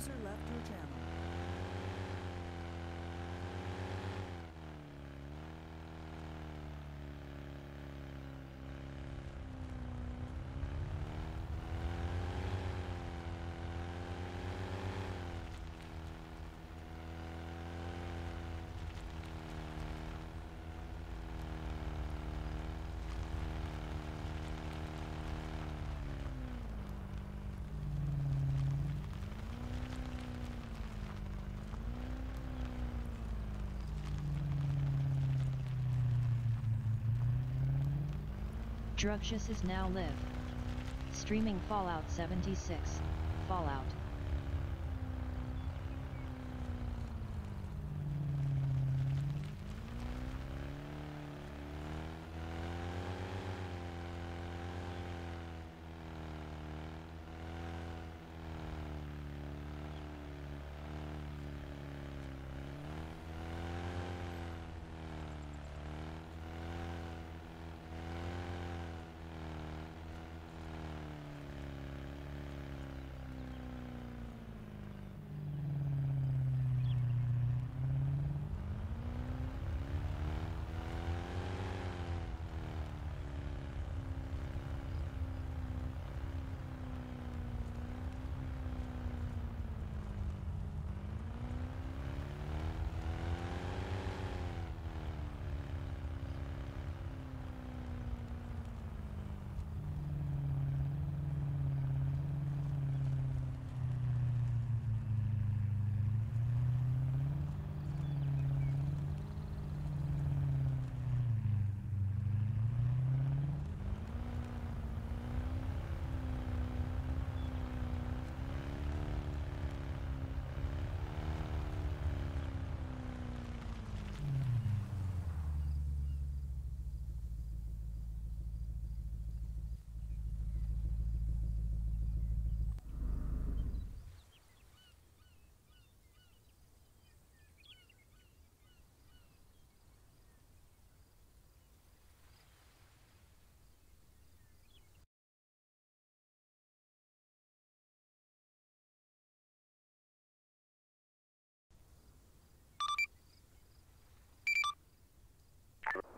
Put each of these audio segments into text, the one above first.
User left your channel. Druxius is now live. Streaming Fallout 76, Fallout.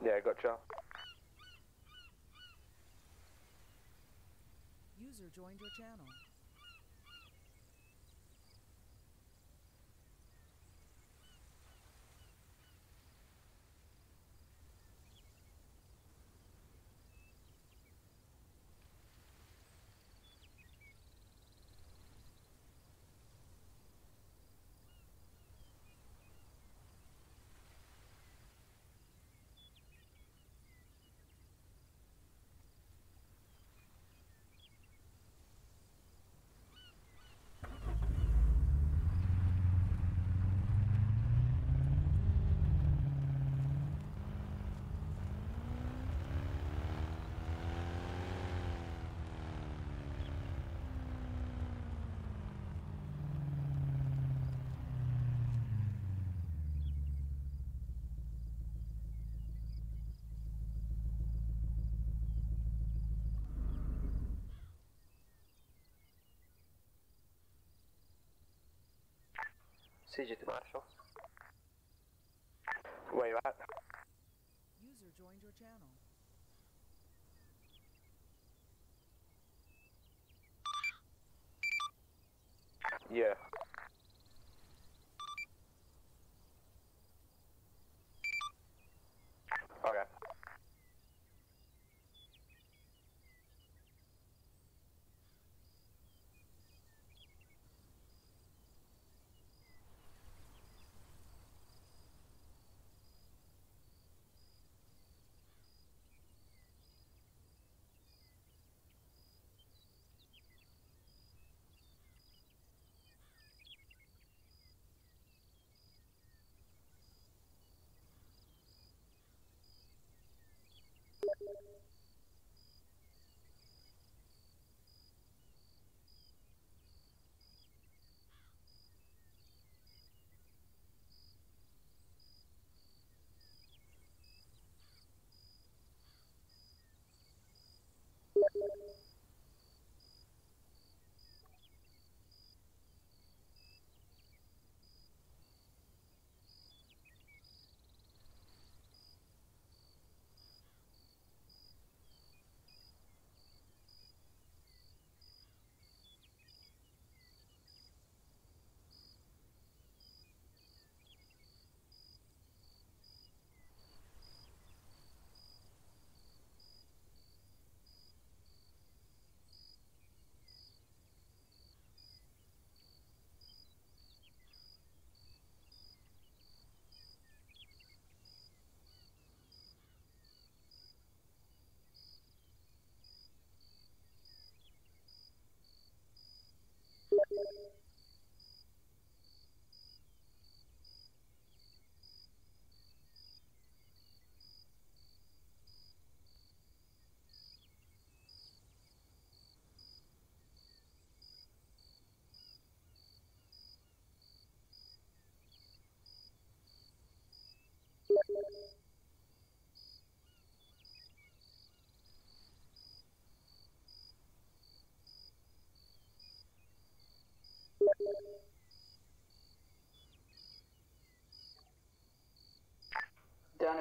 Yeah, gotcha. User joined your channel. CG to Marshall. Where you at? User joined your channel. Yeah. Okay.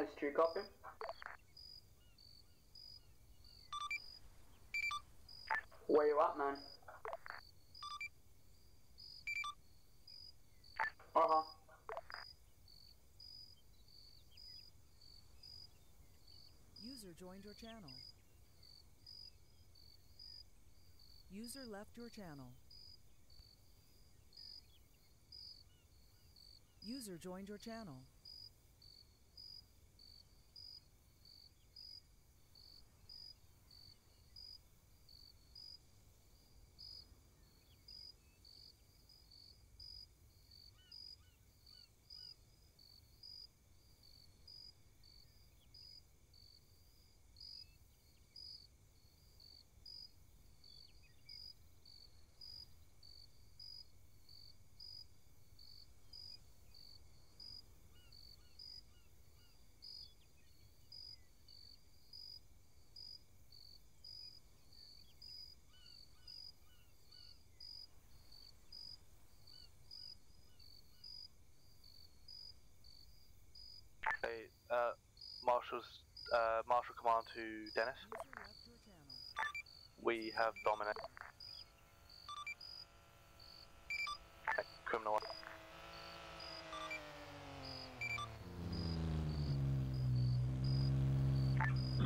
is 2 copy. Where you at, man? Uh-huh. User joined your channel. User left your channel. User joined your channel. Hey, Marshal Command to Dennis. User left your channel. We have dominate. Criminal.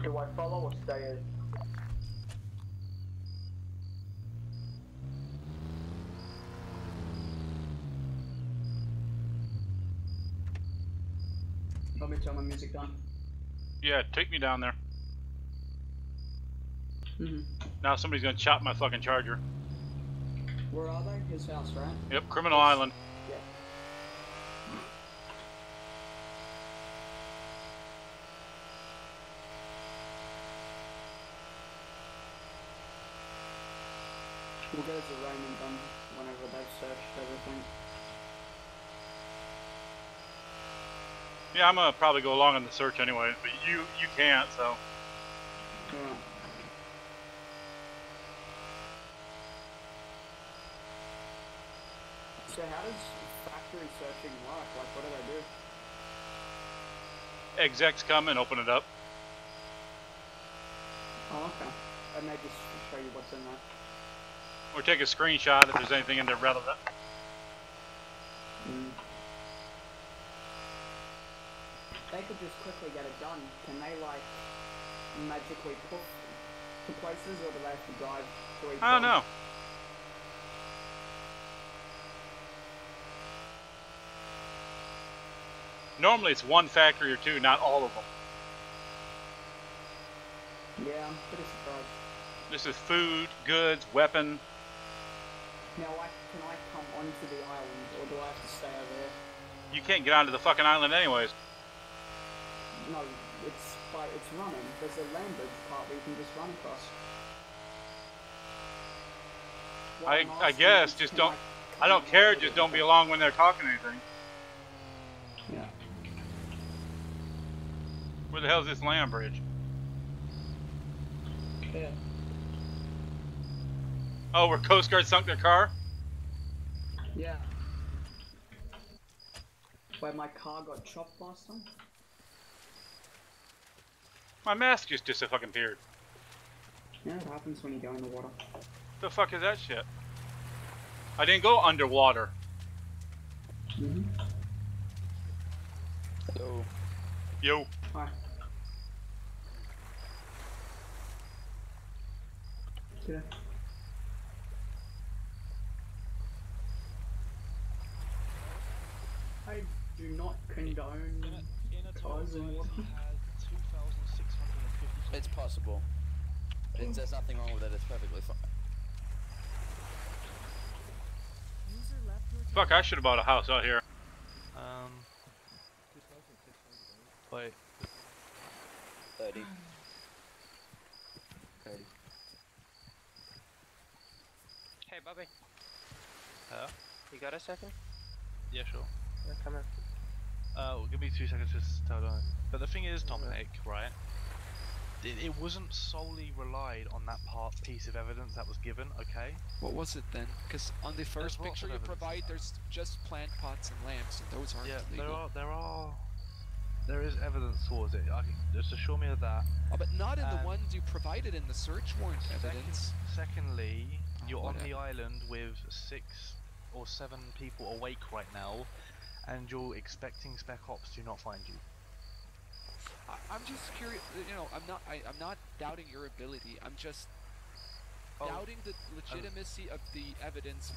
Do I follow or stay in? Let me turn my music down. Yeah, take me down there. Mm-hmm. Now somebody's gonna chop my fucking charger. Where are they? His house, right? Yep, Criminal Island. Yeah. We'll go to Raymond done whenever they've searched everything. Yeah, I'm gonna probably go along on the search anyway, but you can't, so. Yeah. So how does factory searching work? Like, what do they do? Execs come and open it up. Oh, okay. And they just show you what's in there. Or take a screenshot if there's anything in there relevant. Mm. They could just quickly get it done. Can they, like, magically put to places, or do they have to drive to each I don't one? know. Normally it's one factory or two, not all of them. Yeah, I'm pretty surprised. This is food, goods, weapon. Now, like, can I come onto the island, or do I have to stay over there? You can't get onto the fucking island anyways. No, it's running. There's a land bridge part where you can just run across. What I'm I asking guess, is, just can don't, I come don't care, over just there? don't be along when they're talking anything. Yeah. Where the hell is this land bridge? Yeah. Oh, where Coast Guard sunk their car? Yeah. Where my car got chopped last time? My mask just disappeared. Yeah, it happens when you go in the water. The fuck is that shit? I didn't go underwater. Mm-hmm. So, Yo. Hi. Yeah. I do not condone cars in water. It's possible. There's nothing wrong with it, it's perfectly fine. User left your channel. Fuck, I should have bought a house out here. Wait. 30. 30. Hey, Bobby. Huh? You got a second? Yeah, sure. Yeah, come in. Well, give me 2 seconds just to hold on. But the thing is, Dominic, right? It wasn't solely relied on that piece of evidence that was given, okay? What was it then? Because on the first lots picture of you evidence. plant pots and lamps, and those aren't Yeah, legal. there are There is evidence towards it. Just assure me of that. Oh, but not in the And- ones you provided in the search warrant evidence. Secondly, you're on the whatever. island with 6 or 7 people awake right now, and you're expecting Spec Ops to not find you. I'm just curious. You know, I'm not doubting your ability. I'm just doubting the legitimacy of the evidence.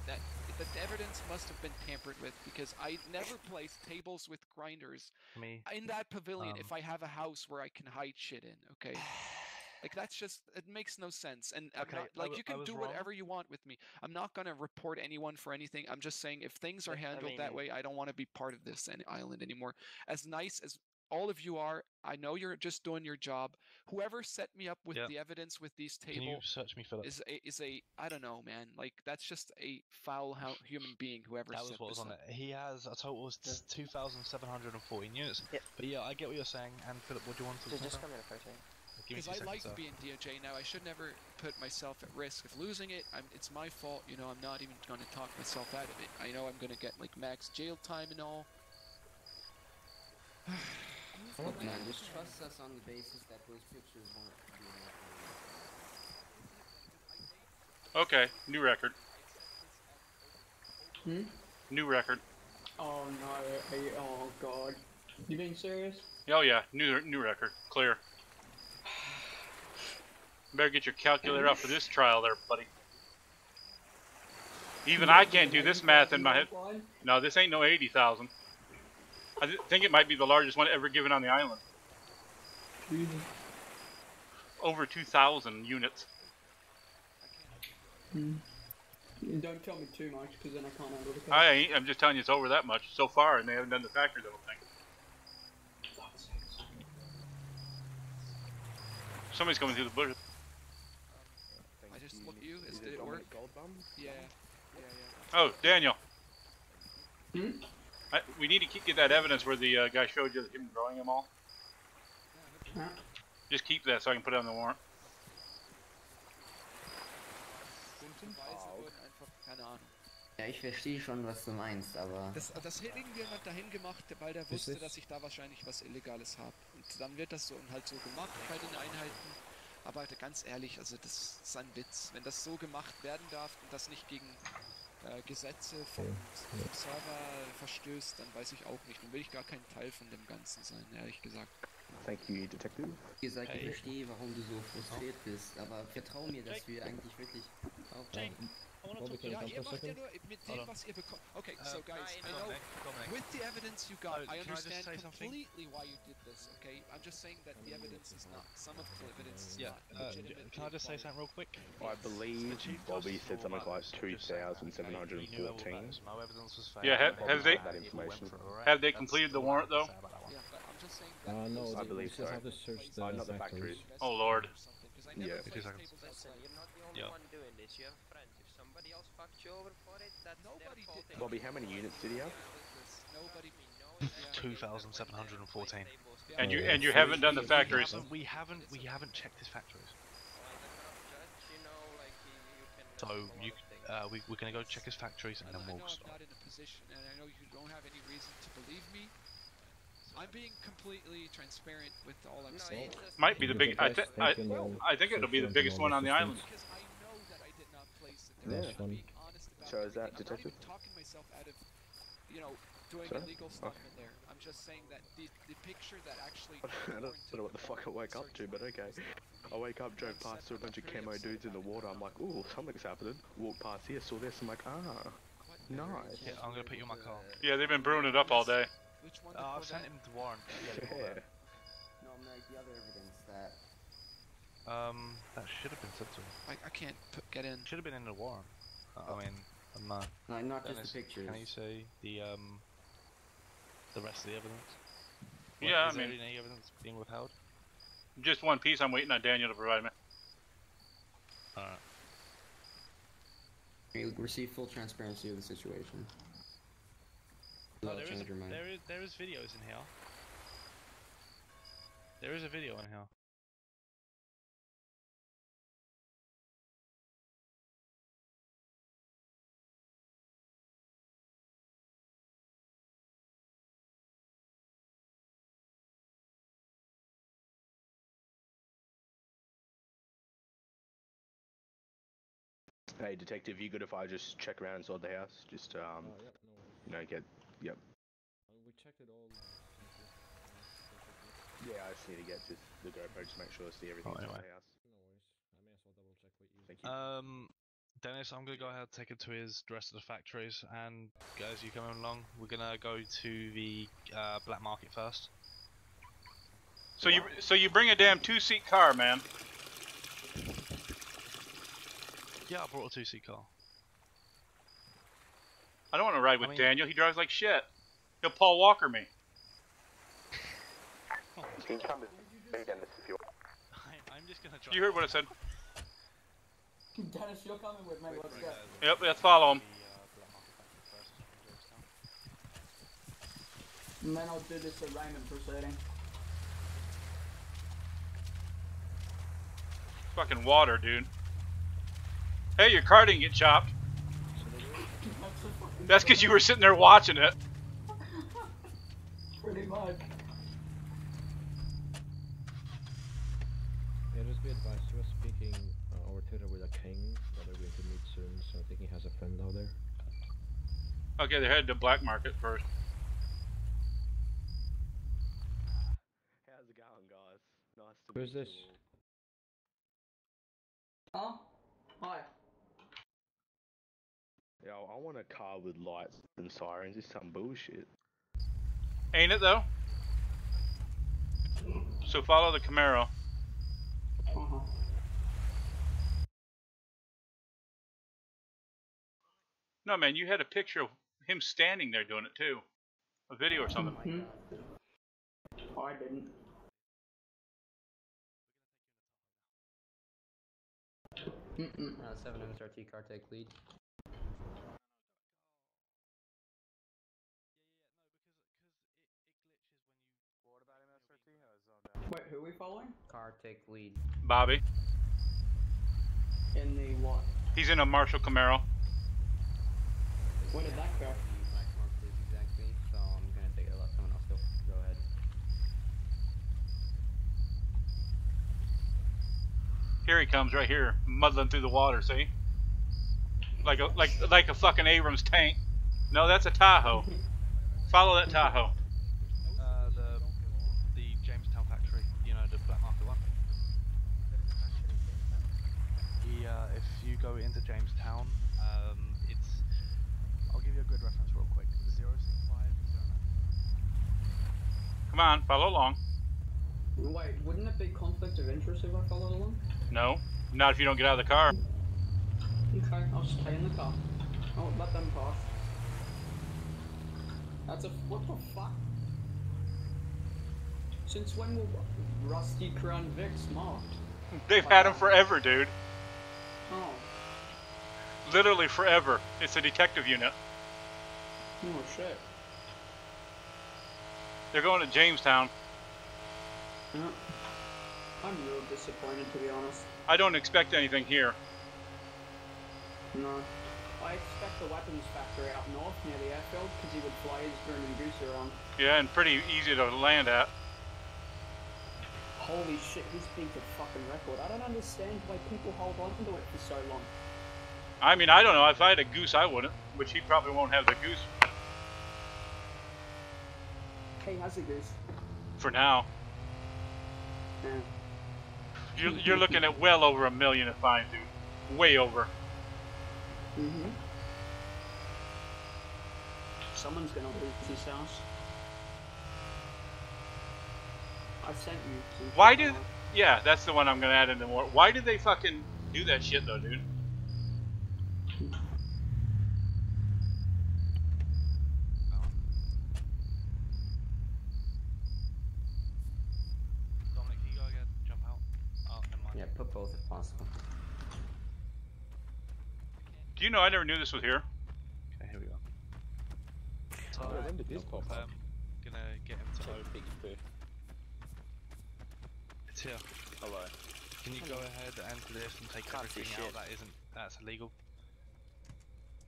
That the evidence must have been tampered with, because I never place tables with grinders in that pavilion if I have a house where I can hide shit in. Okay. Like, that's just, it makes no sense. And I'm Okay, not, like, you I can was do wrong. whatever you want with me. I'm not gonna report anyone for anything. I'm just saying, if things are But, I handled that mean- way, I don't want to be part of this island anymore. As nice as all of you are, I know you're just doing your job. Whoever set me up with Yeah. the evidence with these Can you tables search me for that? is a I don't know, man. Like, that's just a foul human being. Whoever That set was what was this on up. it. He has a total of 2,714 units. Yep. But yeah, I get what you're saying. And Philip, what do you want to talk Just about? come here for a second. Give me Because 2 I like seconds, being DOJ now. I should never put myself at risk of losing it. It's my fault. You know, I'm not even going to talk myself out of it. I know I'm going to get like max jail time and all. Look, man, just trust us on the basis that those pictures weren't being Okay, new record. Hmm? New record. Oh no, oh god. You being serious? Oh yeah, new record. Clear. Better get your calculator up for this trial there, buddy. Even I can't do this math in my head. No, this ain't no 80,000. I think it might be the largest one ever given on the island. Jesus. Over 2,000 units. Don't tell me too much, because then I can't handle the case. I ain't. I'm just telling you it's over that much so far, and they haven't done the factories, I don't think. Somebody's coming through the bushes. I just look at you. Did it work? Yeah. Oh, Daniel. Hmm? We need to get that evidence where the guy showed you him drawing them all. Huh? Just keep that so I can put it on the warrant. Beweise wurden einfach, keine Ahnung. Ja, ich verstehe schon, was du meinst, aber... Das hat irgendjemand dahin gemacht, weil der wusste, dass ich da wahrscheinlich was Illegales habe. Und dann wird das so und halt so gemacht bei den Einheiten. Aber ganz ehrlich, also das ist ein Witz. Wenn das so gemacht werden darf und das nicht gegen Gesetze vom Server verstößt, dann weiß ich auch nicht. Dann will ich gar kein Teil von dem Ganzen sein, ehrlich gesagt. Thank you, Detective. Wie gesagt, ich verstehe, warum du so frustriert bist, aber vertrau mir, dass wir eigentlich wirklich auch... Ja, ihr macht ja nur mit dem, was ihr bekommt. Okay, so guys, I know with the evidence you got, I understand completely why you did this, okay? I'm just saying that the evidence is not, some of the evidence is not legitimate. Can I just say something real quick? I believe Bobby said something like 2,714. Yeah, have they completed the warrant though? Yeah, but I'm just saying that no, I believe so. have to search the Not the factories. Oh lord. Yeah. Listen, you're not the only one doing this. You have friends. If somebody else fucked you over for it, that's their fault. Bobby, how many units did he have? Nobody 2,714. And you haven't done the factories. We haven't checked his factories. So we're gonna go check his factories and then we'll I'm stop. not in a position, and I know you don't have any reason to believe me. I'm being completely transparent with all I'm saying. Might be the big. I think it'll be the biggest one on the island. Because I know that I did not place it there. Yeah. I'm being honest about So it. is that I'm detective? not even talking myself out of, you know, doing Sorry? illegal stuff Okay. in there. I'm just saying that the picture that actually. I don't know what the fuck I wake up to, but okay. I wake up, drove past to a bunch of camo dudes in the water. I'm like, ooh, something's happening. Walk past here, saw this. I'm like, nice. Yeah, I'm gonna put you in my car. Yeah, they've been brewing it up all day. Which one? I've sent him the warrant. Yeah. No, like the other evidence that... That should have been sent to him. I can't get in. Should have been in the warrant. I mean, No, not Dennis, just the pictures. Can you say the rest of the evidence? Yeah, Is I there mean, any evidence being withheld? just one piece. I'm waiting on Daniel to provide me. Alright. You receive full transparency of the situation. Oh, That'll change your mind. there is videos in here. There is a video in here. Hey, detective, you good if I just check around inside the house? Just, yep, no worries. you know, yep. We checked it all. Yeah, I just need to get just the GoPro, just make sure I see everything inside the house. No worries. I may as well double check with you. Thank you. Dennis, I'm gonna go ahead and take it to the rest of the factories, and guys, you coming along? We're gonna go to the black market first. So you bring a damn 2-seat car, man. Yeah, I brought a 2-seat car. I don't want to ride with Daniel. He drives like shit. He'll Paul Walker me. You can come with Dennis if you want. I'm just gonna drive. You heard what I said. Dennis, you're coming with me. Let's go. Yep, let's follow him. And then I'll do this arraignment proceeding. Fucking water, dude. Hey, your car didn't get chopped. That's because you were sitting there watching it. Pretty much. Yeah, just be advised, he was speaking over Twitter with a king that they're going to meet soon, so I think he has a friend out there. Okay, they're headed to black market first. How's it going, guys? Nice to Who's meet this? you all. Huh? Hi. Yeah, I want a car with lights and sirens. It's some bullshit. Ain't it though? So follow the Camaro. Uh-huh. No, man, you had a picture of him standing there doing it too. A video or something. Oh, I didn't. Mm-mm. 7 MSRT car take lead. Wait, who are we following? Car take lead. Bobby. In the what? He's in a Marshall Camaro. Where did that go? Black market exactly, so I'm gonna take it left. Someone else go ahead. Here he comes, right here, muddling through the water. See, like a fucking Abrams tank. No, that's a Tahoe. Follow that Tahoe. The Jamestown factory, you know, the black market one. If you go into Jamestown, I'll give you a good reference real quick. 06509. Come on, follow along. Wait, wouldn't it be conflict of interest if I followed along? No, not if you don't get out of the car. Okay, I'll just stay in the car. I'll let them pass. That's a... what the fuck? Since when were Rusty Crown Vics marked? They've had him forever, dude. Oh. Literally forever. It's a detective unit. Oh shit. They're going to Jamestown. Yeah. I'm real disappointed, to be honest. I don't expect anything here. No. I expect the weapons factory out north near the airfield, because he would fly his drone and goose around. Yeah, and pretty easy to land at. Holy shit, he's beat a fucking record. I don't understand why people hold on to it for so long. I mean, I don't know. If I had a goose, I wouldn't. Which he probably won't have the goose. He has a goose. For now. Yeah. You're looking at well over $1 million in fines, dude. Way over. Mm-hmm. Someone's gonna lose his house. I sent you. Why did... Yeah, that's the one I'm gonna add into more. Why did they fucking do that shit, though, dude? Dominic, can you go again? Jump out. Oh, never mind. Yeah, put both if possible. Do you know I never knew this was here? Okay, here we go. So, when did this pop up? Gonna get him to open. It's here. Hello. Can you go ahead and enter this and take Can't see everything out shit. that's illegal?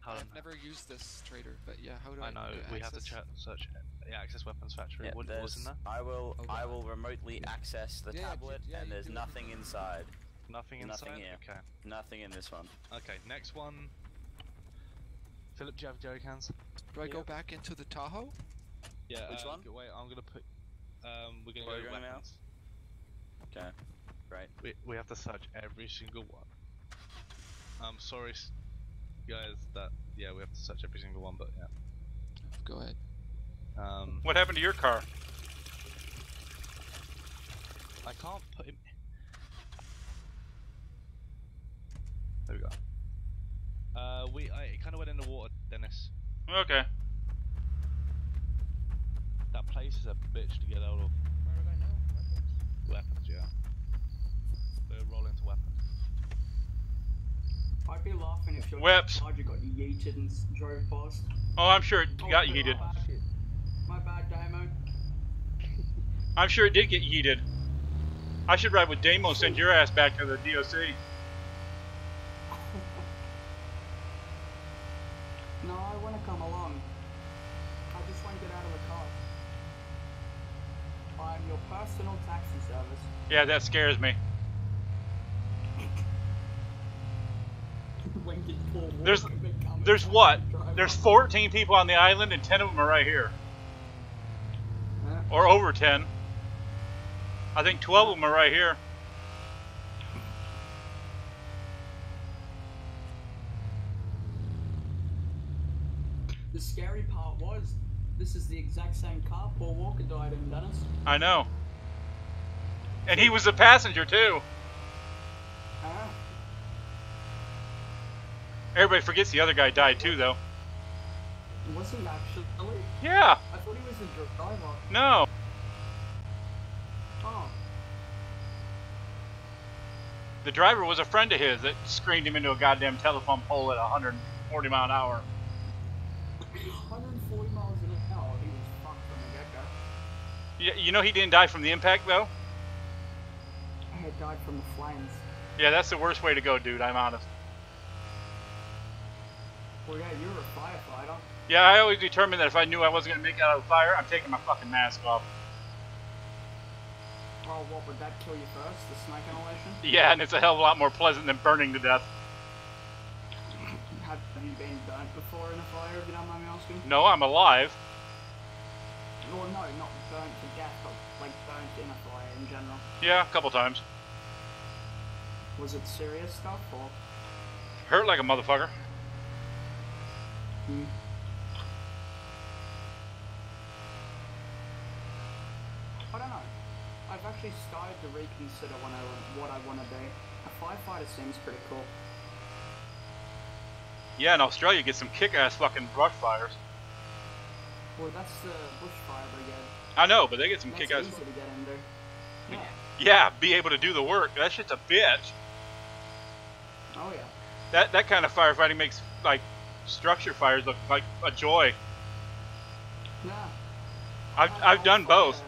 I've never used this trader, but yeah, how do I? I know we have to search access weapons factory. Yeah, what was in there? I will remotely access the tablet, and there's nothing inside. Nothing inside? Nothing here. Okay. Nothing in this one. Okay, next one. Philip, do you have jerry cans? Do I go back into the Tahoe? Yeah, Which one? Wait, I'm gonna put. We're gonna Where go are to we going now? weapons. Okay. Right. We have to search every single one. I'm sorry, guys, that. Yeah, we have to search every single one, but yeah. Go ahead. What happened to your car? I can't put him. There we go. It kind of went in the water, Dennis. Okay. That place is a bitch to get out of. Where are we going now? Weapons, yeah. We're rolling to weapons. I'd be laughing if your Whips. charger got yeeted and drove past. Oh, I'm sure it got Oh, yeeted. My bad, Damo. I'm sure it did get yeeted. I should ride with Damo, send your ass back to the DOC. No, I want to come along. I just want to get out of the car. I'm your personal taxi service. Yeah, that scares me. When you pull There's walk and become a There's taxi what? driver. There's 14 people on the island and 10 of them are right here. Or over 10. I think 12 of them are right here. The scary part was, this is the exact same car Paul Walker died in, Dennis. I know. And he was the passenger too. Everybody forgets the other guy died too, though. Was he actually? Yeah. I thought he was the driver. No. Oh. The driver was a friend of his that screamed him into a goddamn telephone pole at 140 mile an hour. 140 miles an hour. He was fucked from the get-go. You know he didn't die from the impact, though? He had died from the flames. Yeah, that's the worst way to go, dude. I'm honest. Well, yeah, you're a firefighter. Yeah, I always determined that if I knew I wasn't going to make it out of the fire, I'm taking my fucking mask off. Oh, what would that kill you first? The smoke inhalation? Yeah, and it's a hell of a lot more pleasant than burning to death. Have you been burnt before in a fire, if you don't mind me asking? No, I'm alive. Well, no, not burnt to death, but like burnt in a fire in general. Yeah, a couple times. Was it serious stuff, or? Hurt like a motherfucker. Hmm. I don't know. I've actually started to reconsider what I want to be. A firefighter seems pretty cool. Yeah, in Australia you get some kick-ass fucking brush fires. Well, that's the bushfire brigade. I know, but they get some That's kick-ass... easy to get into. Yeah. Yeah, be able to do the work. That shit's a bitch. Oh yeah. That kind of firefighting makes, like, structure fires look like a joy. Yeah. I've done both.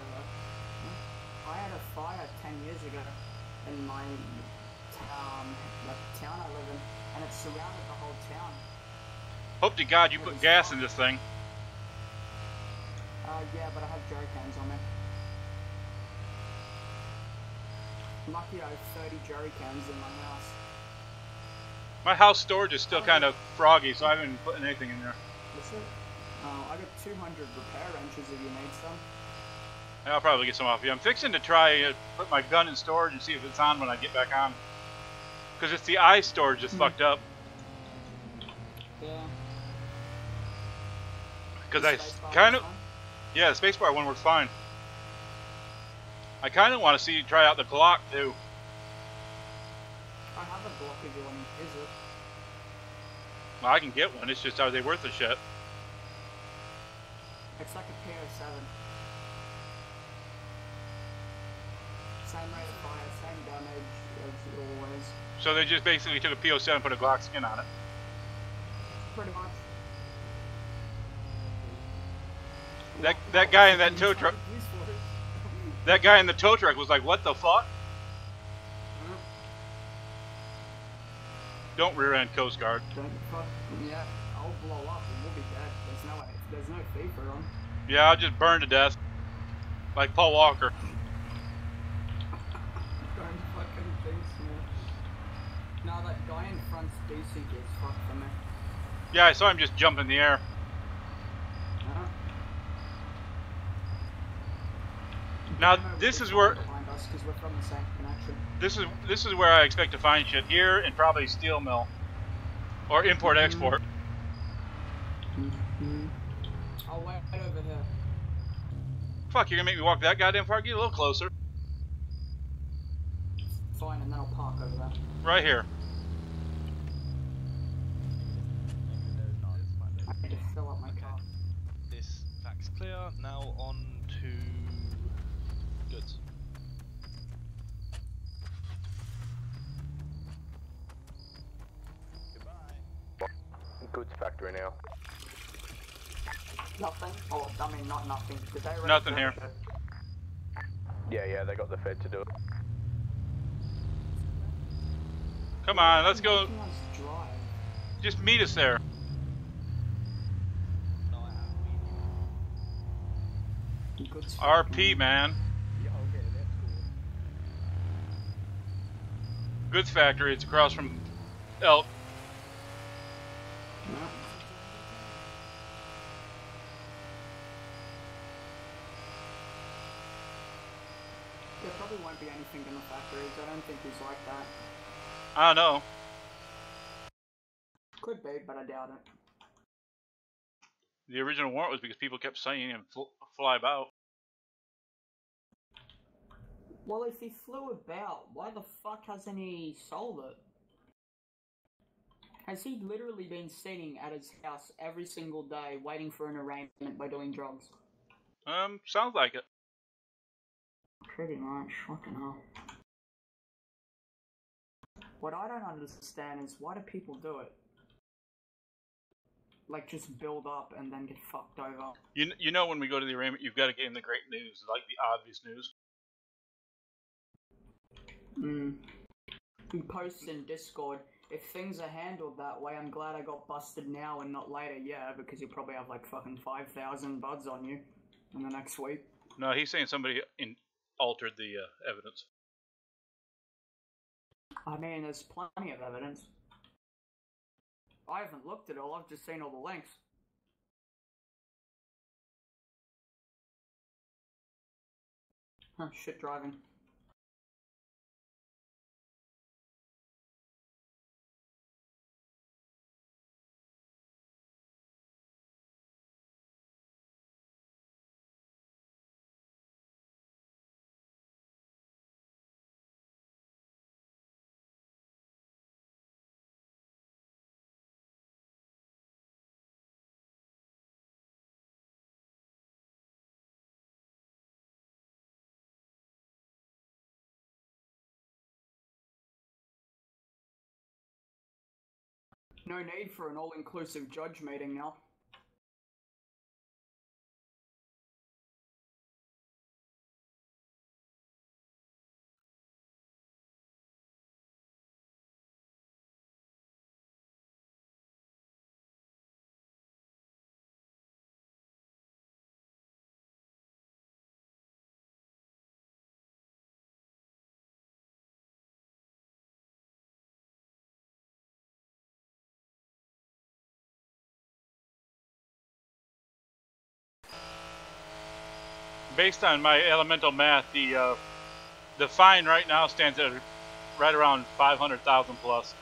I had a fire 10 years ago in my town, the town I live in, and it surrounded the whole town. Hope to God you put gas in this thing. Yeah, but I have jerry cans on me. Lucky I have 30 jerry cans in my house. My house storage is still kind of froggy, so I haven't been putting anything in there. What's it? I got 200 repair wrenches if you need some. I'll probably get some off you. I'm fixing to try put my gun in storage and see if it's on when I get back on. Because it's the eye storage that's fucked up. Yeah. Because I kind of... Yeah, the spacebar one works fine. I kind of want to see you try out the Glock too. I have a Glock if you want to use it. Well, I can get one. It's just, are they worth the shit? It's like a PO7. Same rate of fire, same damage as always. So they just basically took a PO7 and put a Glock skin on it. Pretty much. That guy in that tow truck... That guy in the tow truck was like, what the fuck? Don't rear-end Coast Guard. Yeah, I'll blow up and we'll be dead. There's no fee for them. Yeah, I'll just burn to death. Like Paul Walker. Don't fucking think so. No, that guy in front's decent as fuck for me. Yeah, I saw him just jump in the air. No. Now this is where Behind us, 'cause we're from the same connection. this is where I expect to find shit here and probably steel mill or import export. I'll wait over here. Fuck, you're gonna make me walk that goddamn far? Get a little closer. Fine, and then I'll park over there. Right here. I need to fill up my car. This fact's clear. Now on to goods. Goods factory now. Nothing? Oh, I mean, not nothing. Did they Nothing here. Yeah, they got the Fed to do it. Come on, let's go. Making us drive. Just meet us there. Goods RP, man. Yeah, okay, that's cool. Goods factory. It's across from Elk. No. There probably won't be anything in the factories. I don't think he's like that. I don't know. Could be, but I doubt it. The original warrant was because people kept saying him fly about. Well, if he flew about, why the fuck hasn't he sold it? Has he literally been sitting at his house every single day waiting for an arraignment by doing drugs? Sounds like it. Pretty much, fucking hell. What I don't understand is why do people do it? Like, just build up and then get fucked over. You know when we go to the arraignment, you've got to get in the great news, like the obvious news. He posts in Discord, if things are handled that way, I'm glad I got busted now and not later. Yeah, because you probably have like fucking 5,000 buds on you in the next week. No, he's saying somebody altered the evidence. I mean, there's plenty of evidence. I haven't looked at it all, I've just seen all the links. Huh, shit driving. No need for an all-inclusive judge meeting now. Based on my elemental math, the fine right now stands at right around 500,000 plus.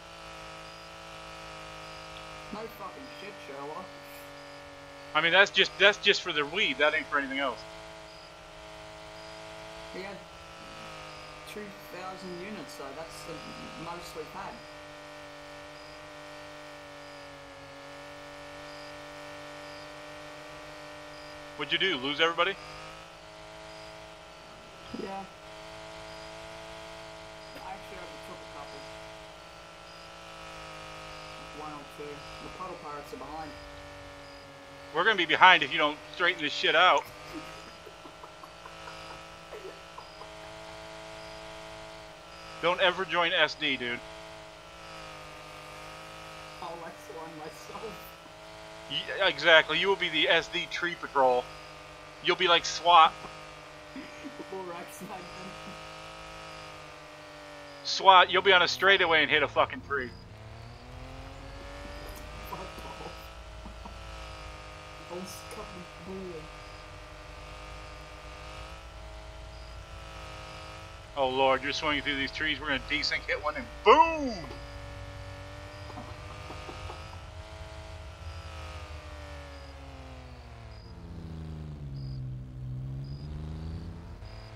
No fucking shit, Sherlock. I mean, that's just for the weed. That ain't for anything else. We had 2,000 units, so that's the most we've had. What'd you do? Lose everybody? Yeah. I actually overtook a couple. One or two. The puddle pirates are behind. We're gonna be behind if you don't straighten this shit out. Don't ever join SD, dude. I'll X1 myself. Yeah, exactly. You will be the SD tree patrol. You'll be like SWAT. SWAT, you'll be on a straightaway and hit a fucking tree. Oh Lord, you're swinging through these trees, we're gonna desync, hit one, and boom!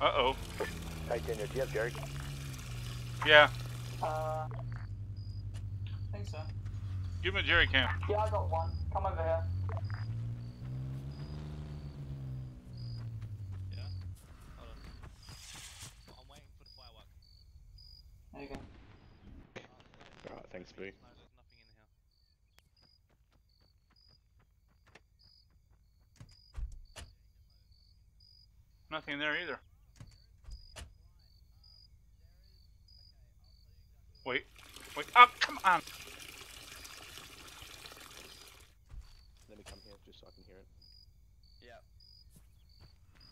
Uh-oh. Hey Daniel, do you have Jerry? Yeah. I think so. Give him a jerry can. Yeah, I got one. Come over here. Yeah? Hold on. I'm waiting for the firework. There you go. Alright, thanks, Boo. No, there's nothing in here. Nothing there either. Wait, up, come on! Let me come here just so I can hear it. Yeah.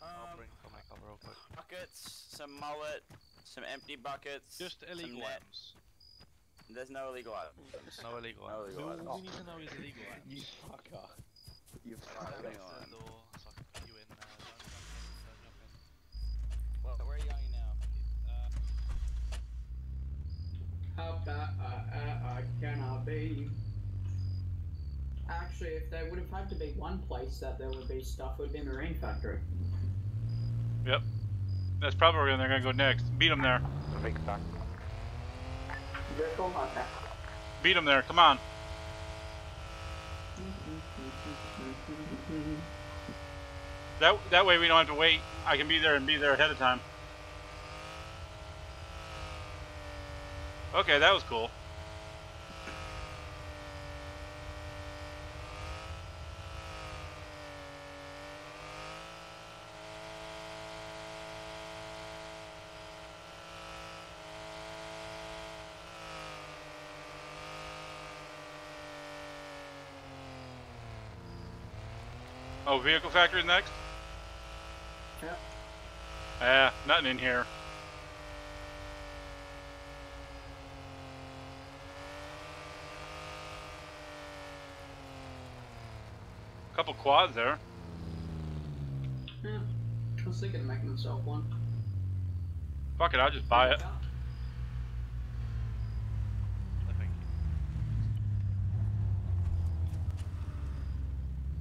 I'll my cover real quick. Buckets, some mullet, some empty buckets. Just illegal some net. items. There's no illegal items. No illegal No items. illegal All items. we need to know is illegal items. You fucker. You Hang fucker. on. The door so I can put you in there. Don't jump in. Well, where are you going now? How bad can I be? Actually, if there would have had to be one place that there would be stuff, it would be Marine Factory. Yep. That's probably where they're gonna go next. Beat them there. Big fuck. Vehicle? Okay. Beat them there, come on. That way we don't have to wait. I can be there and be there ahead of time. Okay, that was cool. Oh, vehicle factory next? Yeah. Nothing in here. Couple quads there. Yeah. I was thinking of making myself one. Fuck it, I'll just buy it. No, thank you.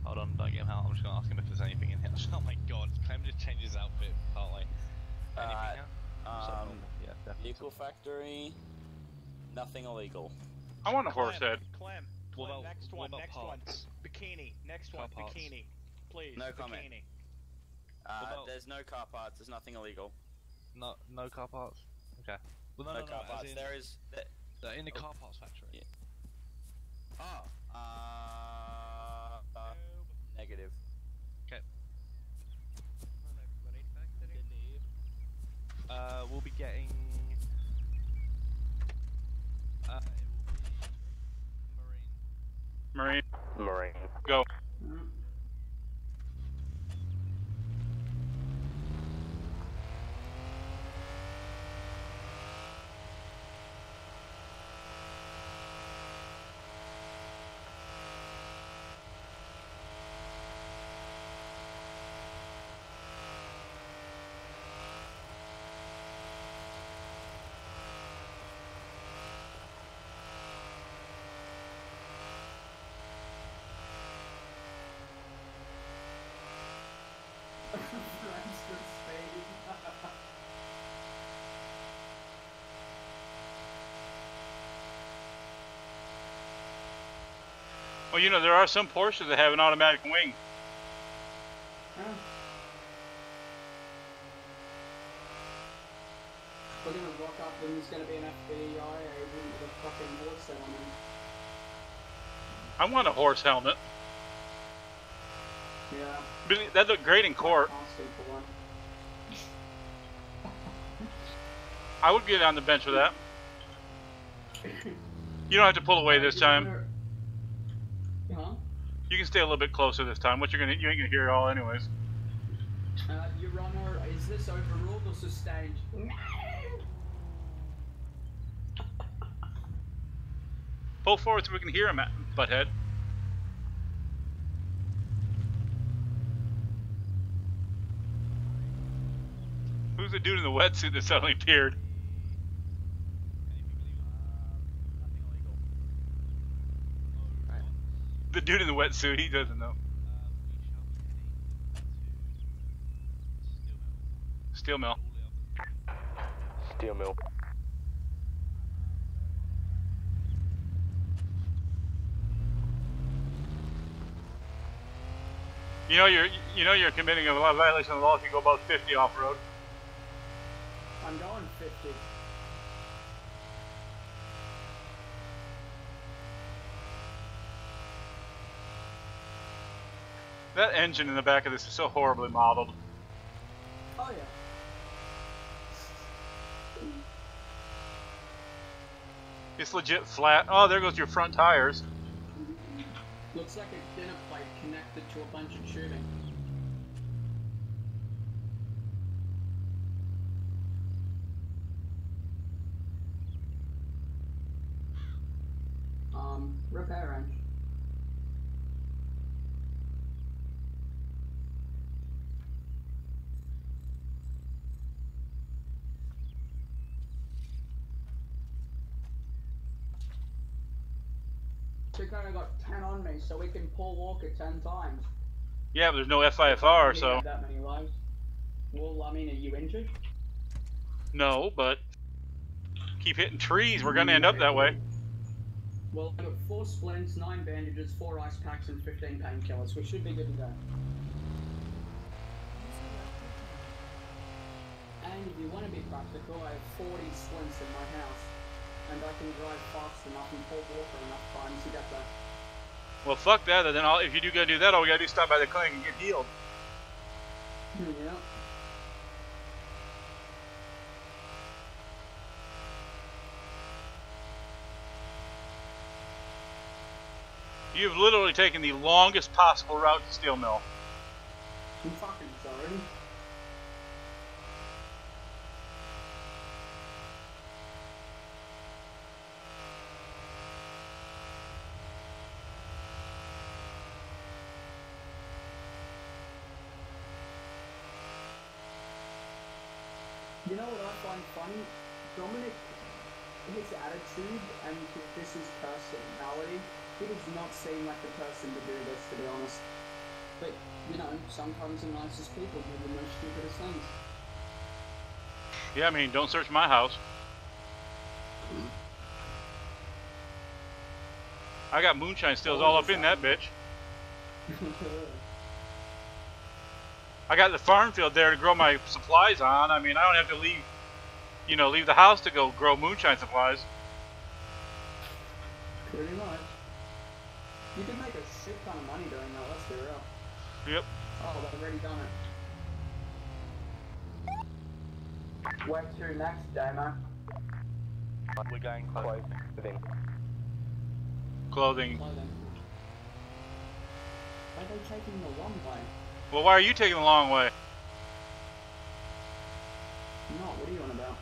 Hold on, don't get him out. I'm just gonna ask him if there's anything in here. Oh my god, Clem just changed his outfit, can't we? Anything here? Yeah, definitely. Vehicle factory. Nothing illegal. I want a horse head. Clem, What about- next what one, about next parts? one. Bikini, next one, Car parts. bikini. Please, No bikini. comment. about- There's no car parts. There's nothing illegal. No car parts? Okay. Well, No, car as parts. in, There is. in the car parts factory. Yeah. Oh. Negative. Okay. We'll be getting. It will be Marine. Marine. Marine. Go. Well, you know, there are some Porsches that have an automatic wing. We're gonna rock up and there's gonna be an FBI agent with a fucking horse head on him. I want a horse helmet. Yeah. But that looked great in court. Asking for one. I would get on the bench with that. You don't have to pull away this time. Huh? You can stay a little bit closer this time. You ain't gonna hear it all anyways. Your Honor, is this overruled or sustained? Pull forward so we can hear him, butthead. Who's the dude in the wetsuit that suddenly appeared? The dude in the wetsuit, he doesn't know. Steel mill. Steel mill. You know you're committing a lot of violation of the law if you go about 50 off road. I'm going 50. That engine in the back of this is so horribly modeled. Oh yeah. It's legit flat. Oh, there goes your front tires. Looks like a dinner plate connected to a bunch of tubing. Repair wrench. Chick only got 10 on me, so we can pull Walker 10 times. Yeah, but there's no FIFR, so... Have that many lives. Well, I mean, are you injured? No, but... keep hitting trees, we're gonna end up that way. Well, I got 4 splints, 9 bandages, 4 ice packs, and 15 painkillers. We should be good to go. And if you want to be practical, I have 40 splints in my house. And I can drive fast enough and pull Walker enough time to get there. Well, fuck that, then if you do gotta do that, all we gotta do is stop by the clinic and get healed. Yeah. You've literally taken the longest possible route to Steel Mill. I'm fucking sorry. You know what I find funny? Dominic, his attitude and his personality, he does not seem like the person to do this, to be honest. But, you know, sometimes the nicest people do the most stupidest things. Yeah, I mean, don't search my house. I got moonshine stills all up in that bitch. I got the farm field there to grow my supplies on. I mean, I don't have to leave, you know, leave the house to go grow moonshine supplies. Pretty much. You can make a shit ton of money doing that, let's be real. Yep. Oh, they've already done it. Where to next, Damo? We're going clothing. Clothing. Why are they taking the long way? Well, why are you taking the long way? No, what are you on about?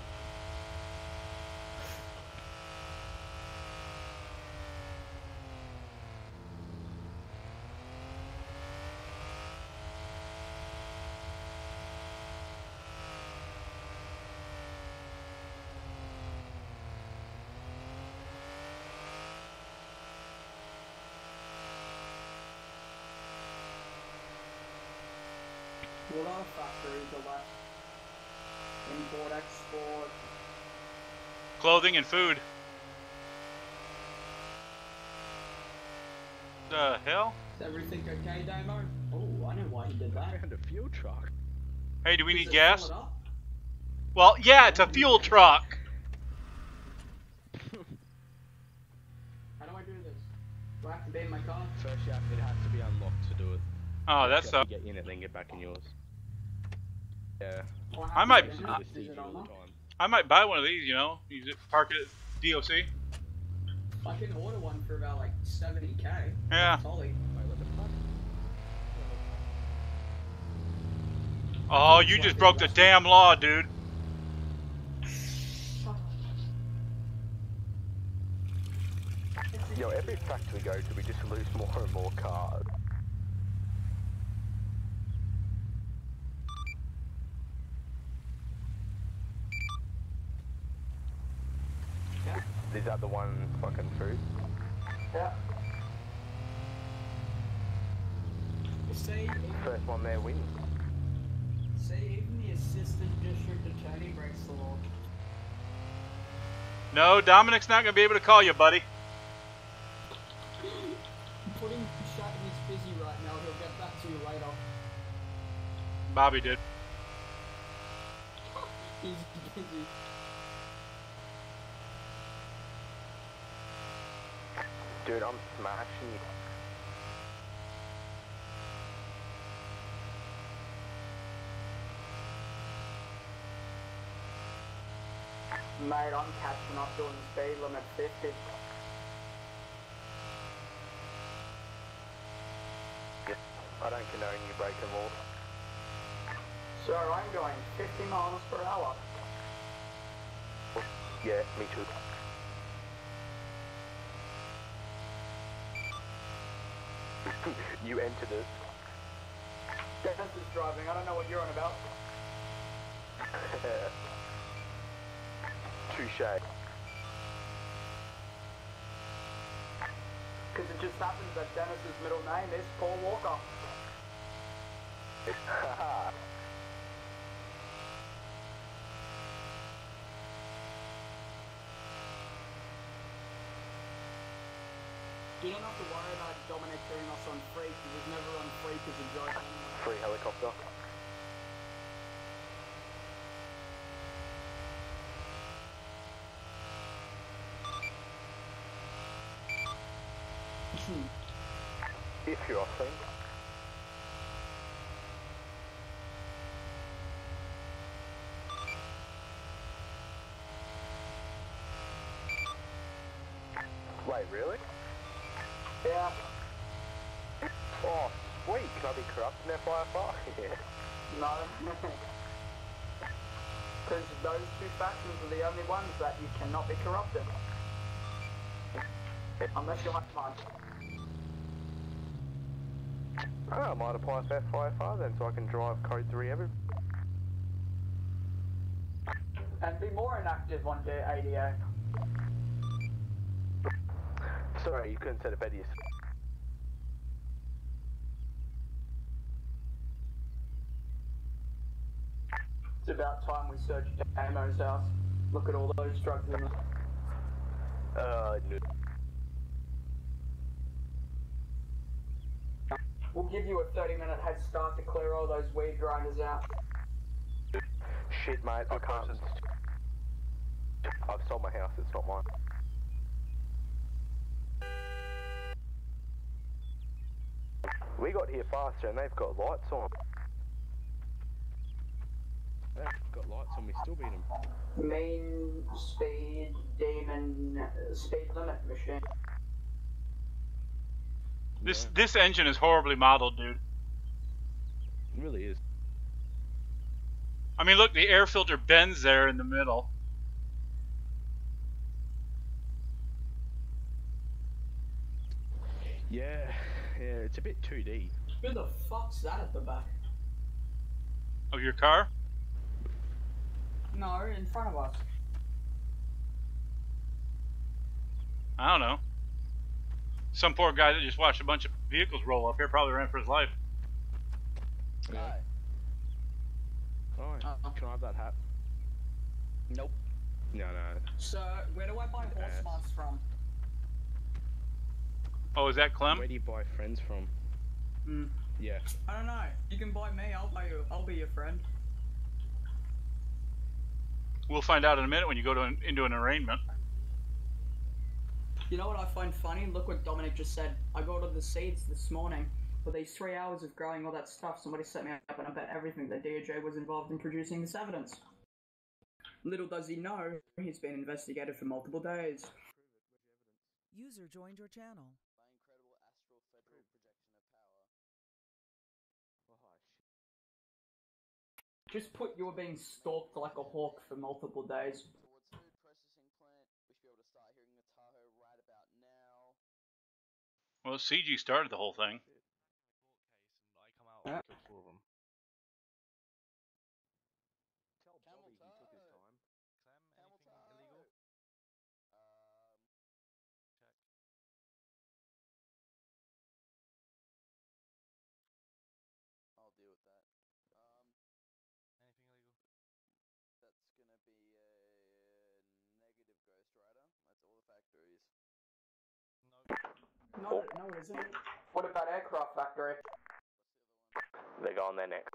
What are factories are left? Import, export. Clothing and food. The hell? Is everything okay, Damo? Oh, I know why he did that. And a fuel truck. Hey, do we Does need it gas? fill it up? Well, yeah, it's a fuel truck. How do I do this? Do I have to be in my car? First, yeah, it has to be unlocked to do it. Oh, that's You have up. to get in it, then get back in yours. Yeah. Or have I to might- get in I- it? Is it Arma? I might buy one of these, you know, use it, park it at DOC. I can order one for about like 70k. Yeah. Tolly. Wait, what the fuck? Oh, you just broke the damn law, dude. It's Yo, every factory we go to, we just lose more and more cars. Yeah. Is that the one fucking food? Yeah. See, First one there wins. even the assistant district attorney breaks the law. No, Dominic's not gonna be able to call you, buddy. Putting shut he's busy right now, he'll get back to you later. Bobby did. He's busy. Dude, I'm smashing you. Mate, I'm catching up doing the speed limit 50. I don't condone you breaking laws. Sir, I'm going 50 miles per hour. Yeah, me too. You entered it. Dennis is driving, I don't know what you're on about. Touche. Because it just happens that Dennis's middle name is Paul Walker. You don't have to worry about Dominic doing us on Freak. He was never on Freak as a joke anyway. Free helicopter. If you're offering. Wait, really? Yeah. Oh, sweet. Can I be corrupt in FIFR? Yeah. No. Because those two factions are the only ones that you cannot be corrupted. Unless you like punch. I might apply for FIFR then so I can drive code 3 every... And be more inactive on the ADA. Sorry, you couldn't set it better yourself. It's about time we searched Amo's house. Look at all those drugs in there. No. We'll give you a 30-minute head start to clear all those weed grinders out. Shit, mate, I can't. I've sold my house, it's not mine. We got here faster and they've got lights on. They've got lights on, we still beat them. Main speed demon speed limit machine. This engine is horribly modeled, dude. It really is. I mean, look, the air filter bends there in the middle. Yeah, it's a bit 2D. Who the fuck's that at the back? Of your car? No, in front of us. I don't know. Some poor guy that just watched a bunch of vehicles roll up here probably ran for his life. Yeah. Oh, can I have that hat? Nope. No. So, where do I buy horse masks from? Oh, is that Clem? Where do you buy friends from? Yeah. I don't know. You can buy me. I'll be your friend. We'll find out in a minute when you go into an arraignment. You know what I find funny? Look what Dominic just said. I got all the seeds this morning. For these 3 hours of growing all that stuff, somebody set me up and I bet everything that DOJ was involved in producing this evidence. Little does he know, he's been investigated for multiple days. User joined your channel. Just put you're being stalked like a hawk for multiple days. Well, CG started the whole thing. I come out and killed 4 of them. Tell Bobby he took his time. Clem, anything illegal? Check. I'll deal with that. Anything illegal? That's gonna be a negative Ghost Rider. That's all the factories. No, no, it isn't. What about aircraft factory? They're going there next.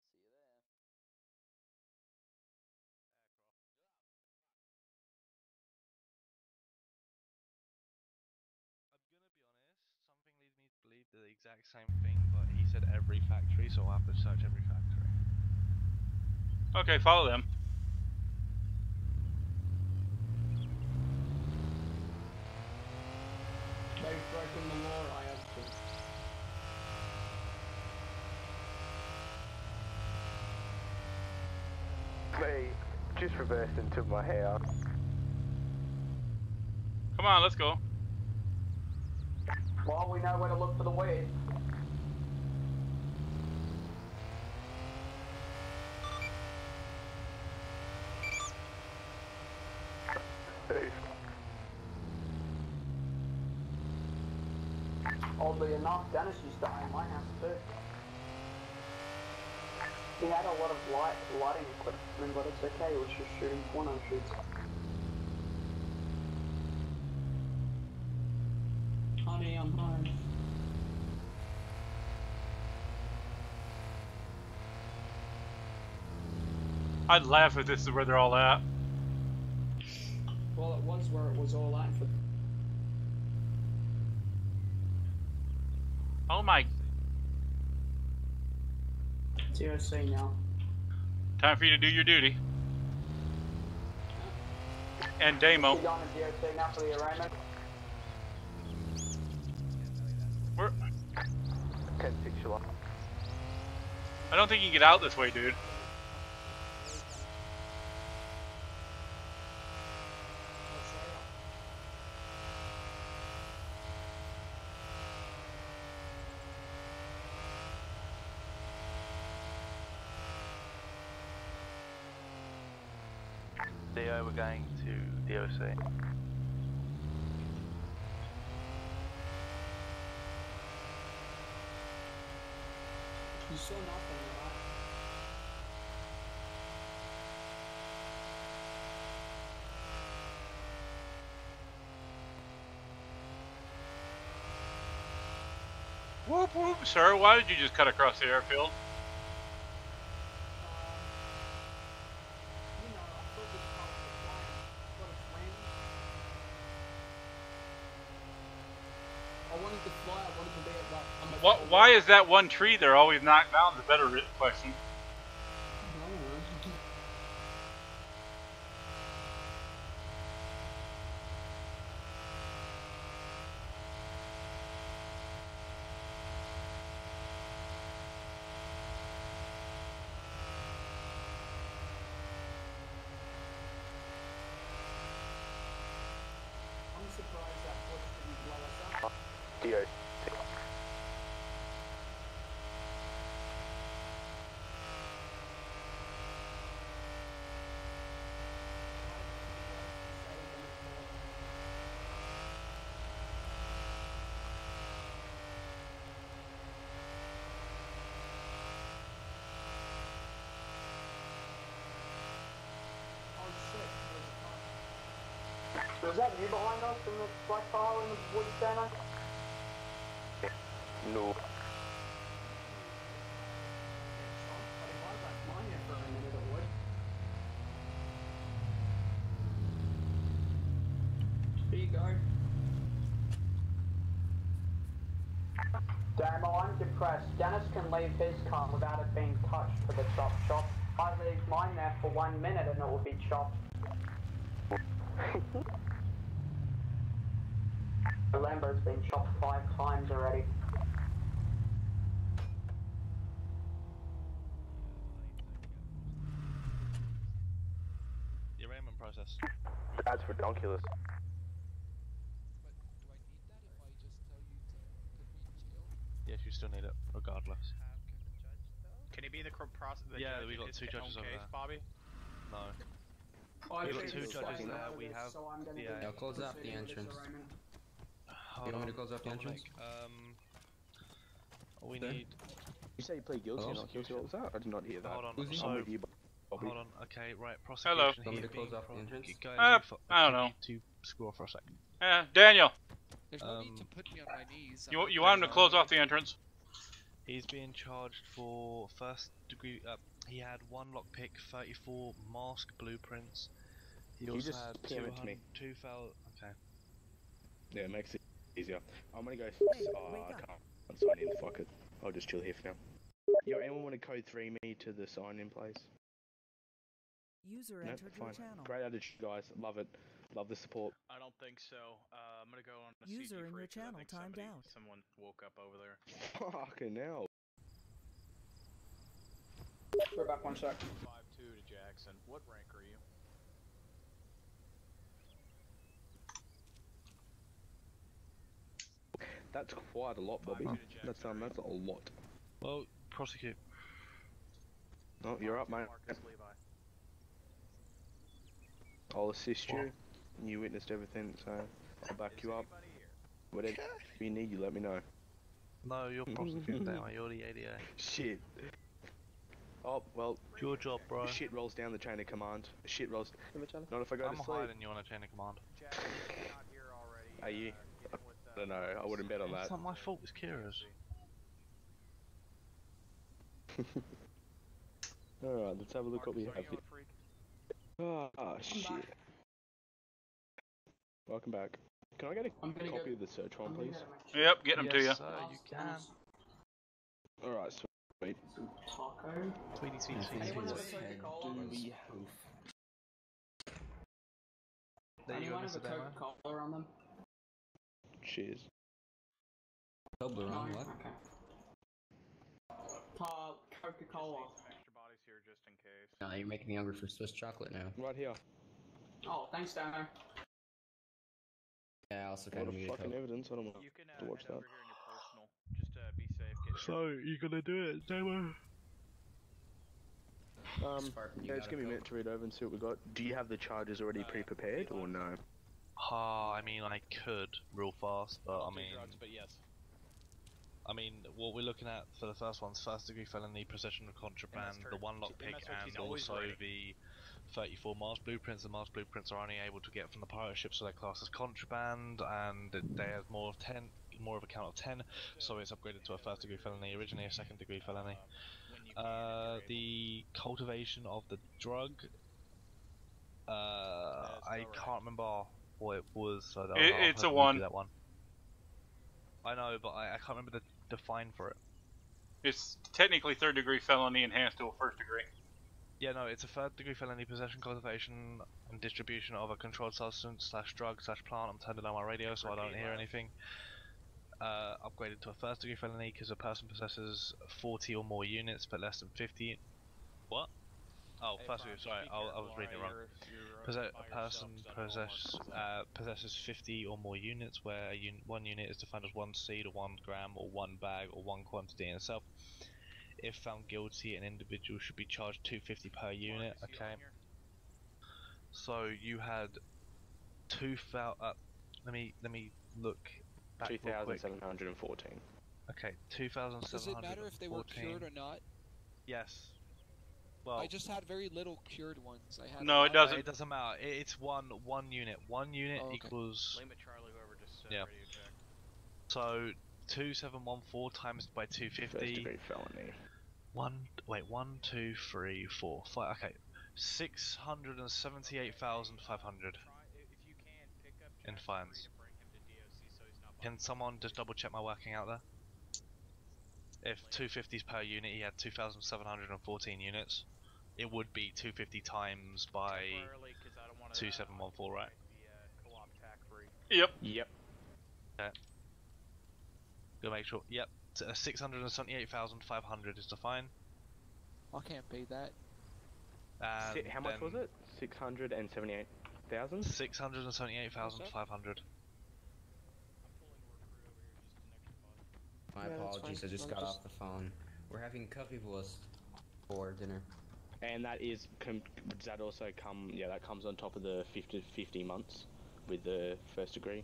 See you there. I'm gonna be honest, something leads me to believe the exact same thing, but he said every factory, so I'll have to search every factory. Okay, follow them. They've broken the law, I have to. Me, just reversed into my house. Come on, let's go. Well, we know where to look for the weed. Oddly enough, Dennis used to own my house too. He had a lot of lighting equipment, but it's okay, he was just shooting porno shoots. Honey, I'm home. I'd laugh if this is where they're all at. Well, it was where it was all at for. Oh my. TOC now. Time for you to do your duty. And Damo. You're going to DOC now for the arraignment? We're... 10-6 July. I don't think you can get out this way, dude. DO, we're going to DOC. You saw nothing, right? Whoop whoop, sir. Why did you just cut across the airfield? Why is that one tree there always knocked down? Is a better question. I'm surprised that Bush didn't blow us up. DO. Was that you behind us in the black pile in the woods, Dano? No. Here you go. Damo, I'm depressed. Dennis can leave his car without it being touched for the chop shop. I leave mine there for 1 minute and it will be chopped. The Lambo's been chopped 5 times already. The arraignment process. That's ridiculous. you still need it, regardless. Can he be the Yeah, judge we in got his 2 judges own over case, there. Bobby? No. I We got think 2 it's judges fine there. over We this, have. so I'm gonna Yeah. I'll close off the proceed with this entrance. arraignment. You want me to close off the entrance? We Sir? need. You say you plead guilty or not guilty? What was that? I did not hear that. Hold on. Who's he? I'm with you, Bobby. Hold on. Okay, right. Hello. Prosecution. Want me he's to close being off the entrance? I don't know. To screw off for a sec. Daniel, There's no need to put me on my knees. you want him to close off the entrance? He's being charged for first degree. He had 1 lockpick, 34 mask blueprints. He also just had PM it to me. 2,000. Okay. Yeah, it makes it easier. I'm gonna go. Hey, Oh, wake I up. can't sign in. Fuck it. I'll just chill here for now. Yo, anyone want to code 3 me to the sign in place? User No, entered your fine. channel. Great attitude, guys. Love it. Love the support. I don't think so. I'm gonna go on a User CG in your freak 'cause I channel think timed out. someone woke up over there. Fucking hell. We're back 1 sec. 5-2 to Jackson. What rank are you? That's quite a lot, Bobby. That's a lot. Well, prosecute. Oh, you're up, mate. Marcus Levi. I'll assist you. You witnessed everything, so I'll back you up. Whatever you need, you let me know. No, you're prosecuting now. You're the ADA. Shit. Oh, well. Your job, bro. Shit rolls down the chain of command. Shit rolls. Not if I go I'm to sleep. hiding you on a chain of command. Jackson, you're not here already. Are you? I don't know. I wouldn't bet on that. It's not my fault. It's Kira's. Alright, let's have a look what we have here. Ah, shit. Welcome back. Can I get a copy of the search warrant, please? Yep, get them to you. Yes, sir, you can. Alright, sweet. Taco. Tweety, tweety, Yeah, tweety. Anyone have a Head Coca-Cola? do we have? There you go, Anyone have a Mr. Demo. Coca-Cola on them? Cheers. Toblerone, No? what? Okay. Coca-Cola. Some extra bodies here just in case. Nah, you're making me hungry for Swiss chocolate now. Right here. Oh, thanks, Dano. Yeah, I also What kind of a need a fucking Coke. evidence. I don't want You can to watch head that. over here in your personal. Just be safe. Get So, you gonna do it, Demo? Spartan, you Yeah, got just a give me a Coke? minute to read over and see what we got. Do you have the charges already pre-prepared or no? I mean, I could real fast, but I mean, drugs, but yes. what we're looking at for the first one's first degree felony, possession of contraband, the 1 lockpick, and also the 34 Mars blueprints. The Mars blueprints are only able to get from the pirate ship, so they're classed as contraband, and they have more of a count of 10, so it's upgraded to a first degree felony, originally a second degree felony. The cultivation of the drug, I can't remember what it was, so It's a I'll 1. do that one. I know, but I can't remember the fine for it. It's technically 3rd degree felony enhanced to a 1st degree. Yeah, no, it's a 3rd degree felony, possession, cultivation, and distribution of a controlled substance / drug / plant. I'm turning on my radio so I don't hear anything. Upgraded to a 1st degree felony because a person possesses 40 or more units but less than 50. What? Oh, first degree, sorry, I was reading it wrong. A person possesses 50 or more units where one unit is defined as 1 seed or 1 gram or 1 bag or 1 quantity in itself. If found guilty, an individual should be charged $250 per unit. Okay. So you had 2,000. Let me look. 2,714. Okay, 2,714. Does it matter if they were cured or not? Yes. Well, I just had very little cured ones. I had No, it doesn't. It doesn't matter. It's one unit. 1 unit okay. equals. Blame it, Charlie, whoever just Yeah. radio check. So 2,714 times by 250. First degree felony. 1, 2, 3, 4, 5. Okay, 678,500 in fines. Can someone just double check my working out there? If 250s per unit, he had 2,714 units. It would be 250 times by 2,714, right? Yep. Yep. Okay. Go make sure. Yep. 678,500 is the fine. I can't pay that. How much was it? 678,000? 678,500. My Yeah, that's apologies, fine. I just I'll got just- off the phone. We're having currywurst for dinner. And that is, does that also come, yeah, that comes on top of the 50 months with the first degree?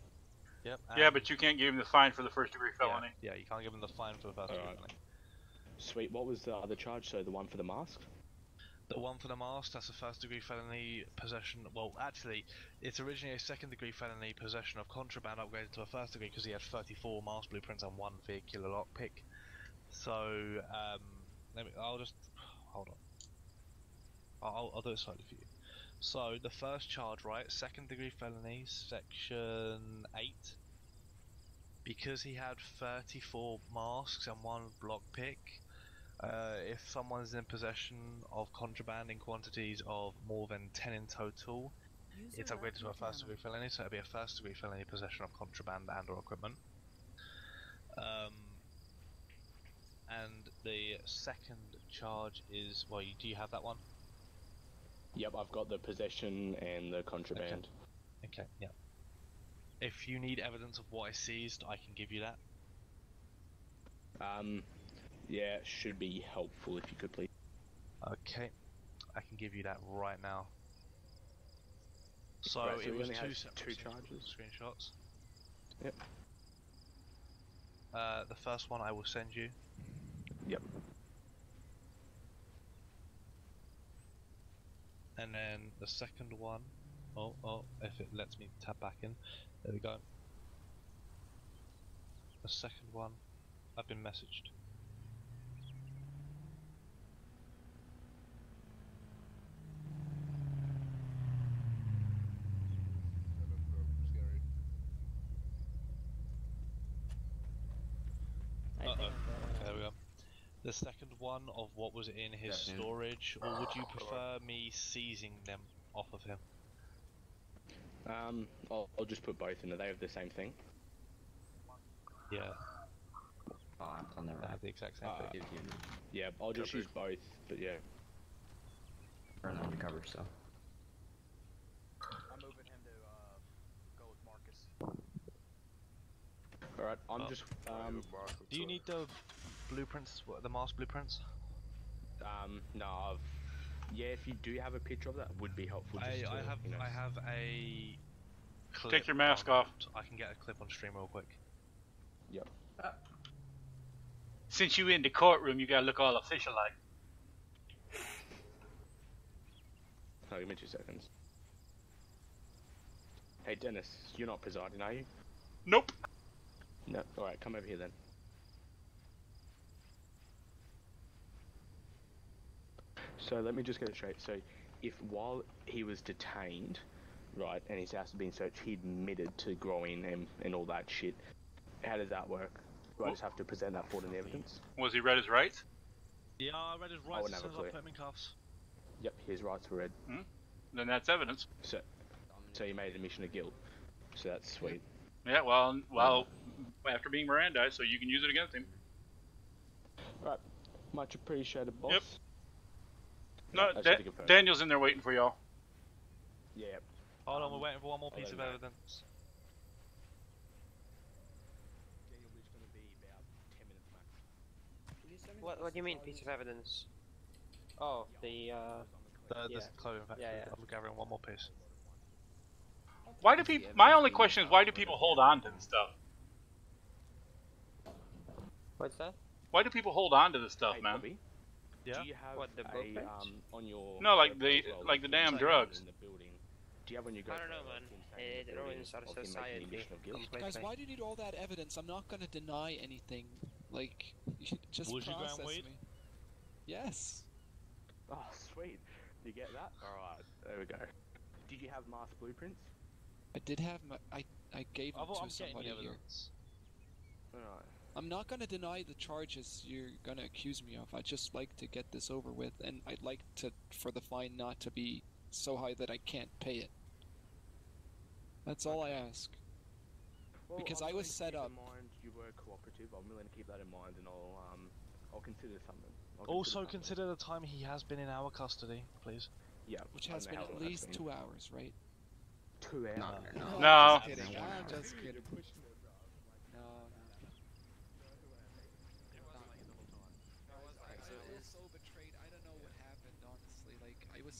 Yep. Yeah, but you can't give him the fine for the first degree felony. Yeah, you can't give him the fine for the first degree felony. Sweet, what was the other charge, so the one for the mask? The one for the mask, that's a first degree felony possession. Well, actually, it's originally a second degree felony possession of contraband upgraded to a first degree because he had 34 mask blueprints and 1 vehicular lockpick. So, I'll just hold on. I'll do it slightly for you. So, the first charge, right? Second degree felony, section 8. Because he had 34 masks and 1 lockpick. If someone's in possession of contraband in quantities of more than 10 in total, it's upgraded to a first degree felony, so it'll be a first degree felony possession of contraband and or equipment. And the second charge is, well, do you have that one? Yep, I've got the possession and the contraband. Okay, yeah. If you need evidence of what I seized, I can give you that. Yeah, should be helpful if you could please. Okay, I can give you that right now. So, Right, so it we was only have 2 two charges. Screenshots. Yep. The first one I will send you. Yep. And then the second one, if it lets me tab back in, there we go. The second one, I've been messaged. Okay, there we go. The second one of what was in his storage, or would you prefer me seizing them off of him? I'll just put both in. They have the same thing. Yeah. I'll never They have the exact same thing. Yeah, I'll just use both, but yeah. Burn undercover, so. I'm moving him to go with Marcus. Alright, I'm just do you need the blueprints, the mask blueprints? No, yeah, if you do have a picture of that, would be helpful. I Just have you know, I have a clip. Take your mask off. I can get a clip on stream real quick. Yep. Since you in the courtroom, you gotta look all official like. Oh, give me 2 seconds. Hey Dennis, you're not presiding, are you? Nope. No. Alright, come over here then. So let me just get it straight. So, if while he was detained, right, and his house had been searched, he admitted to growing and all that shit, how does that work? Do I just have to present that forward in the evidence? Was he read his rights? Yeah, I read his rights as soon as I put him in cuffs. Yep, his rights were read. Then that's evidence. So he made admission of guilt. So that's sweet. Yeah, well, after being Mirandized, so you can use it against him. Alright, much appreciated, boss. Yep. No, That's the Daniel's in there waiting for y'all. Yeah. Hold on, we're waiting for one more piece of evidence. What do you mean, piece of evidence? Oh, the clothing factory. Yeah, yeah. I'm gathering one more piece. Why do people? My only question is, why do people hold on to this stuff? What's that? Why do people hold on to this stuff, man? Yeah. Do you have What, the blueprints? on your No, like the damn drugs. in the building? Do you have on your I don't know, man. It ruins our society completely. Guys, why do you need all that evidence? I'm not gonna deny anything. Like, you just Would you process ground weed? me. Yes. Oh, sweet. You get that? Alright, there we go. Did you have mask blueprints? I did have my. I gave them I'm to getting somebody the here. evidence. Alright. I'm not gonna deny the charges you're gonna accuse me of. I'd just like to get this over with, and I'd like for the fine not to be so high that I can't pay it. That's all I ask. Well, Because I'm I was willing to set keep up. in mind you were cooperative. I'm willing to keep that in mind, and I'll consider something. Also consider the time he has been in our custody, please. Yeah. Which I has don't been know how at long that's least been. 2 hours, right? 2 hours? No. Just kidding. I'm just kidding. No.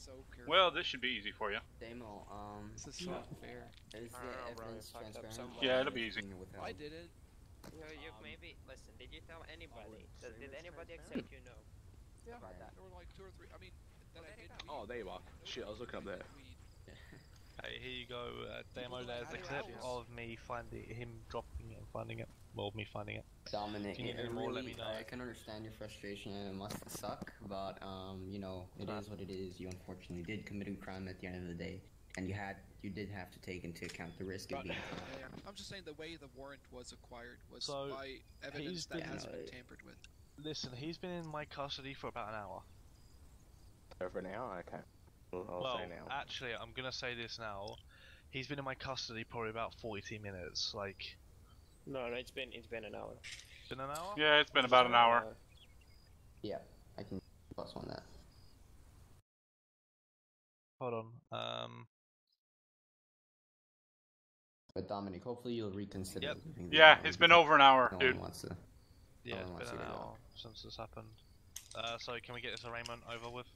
so careful. Well, this should be easy for you. Damo, This is not fair. is the evidence transparent? Yeah, it'll be easy. I didn't. You maybe listen. Did you tell anybody? Did anybody except you know? Yeah, About that. there were like 2 or 3. I mean, that I did. Oh, there you are. Shit, I was looking up there. Hey, here you go, demo. There's a clip of me finding him dropping it and finding it. Well, me finding it. Dominic, If you need it any more, let really, me know. I can understand your frustration and it must suck, but you know, it is what it is. You unfortunately did commit a crime at the end of the day, and you did have to take into account the risk of being caught. I'm just saying the way the warrant was acquired was So, by evidence that has been tampered with. Listen, he's been in my custody for about an hour. Over an hour? Okay. I'll say now. Actually, I'm gonna say this now. He's been in my custody probably about 40 minutes. Like, No, it's been an hour. been an hour? Yeah, it's been about an hour. Yeah, I can plus one that. Hold on. But Dominic, hopefully you'll reconsider. Yep. leaving the Yeah, island it's been because over an hour, no dude. one wants to. Yeah, no it's one wants been you an to go. hour since this happened. So can we get this arraignment over with?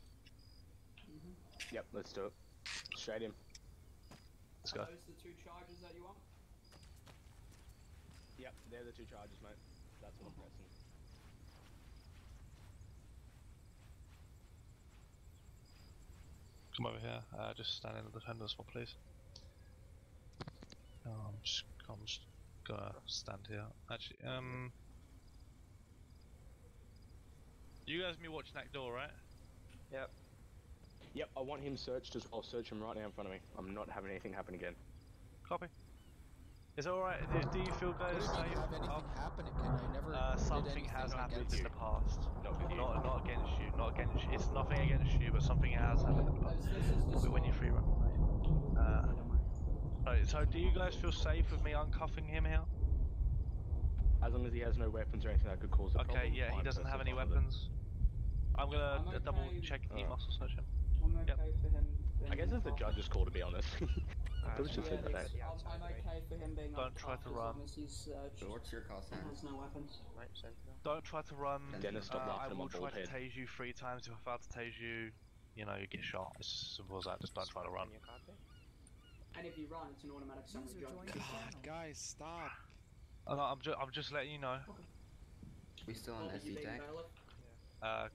Yep, let's do it. Straight in. Let's go. Are those the 2 charges that you want? Yep, they're the 2 charges, mate. That's what I'm pressing. Come over here. Just stand in the defender's spot, please. I'm just gonna stand here. Actually, you guys me watching that door, right? Yep. Yep, I want him searched as well. Search him right now in front of me. I'm not having anything happen again. Copy. Is it alright? Do you feel guys What if safe? you have anything happen again? I never Something did anything has happened against in you. the past. Not with you. Not against you. Not against you. It's nothing against you, but something has happened in the past. When you free run. So do you guys feel safe with me uncuffing him here? As long as he has no weapons or anything that could cause a problem. Okay, yeah, he I'm doesn't have any perfectly fine with it. weapons. I'm gonna I'm okay. double check the muscle search him. I'm okay for him being I guess it's the uncuffed. judge's call, to be honest. I was just saying that. I'm okay for him being Don't try to uncuffed run. as long as he's So what's your cost, and Sam? has no weapons. Don't try to run. Dennis, stop I laughing at will my try bald to head. tase you 3 times. If I fail to tase you, you know, you get shot. It's as simple as that. Just don't try to run. And if you run, it's an automatic summary judgment. God, guys, stop. Oh, no, I'm just letting you know. We still on What, you SD being tag? bailiff?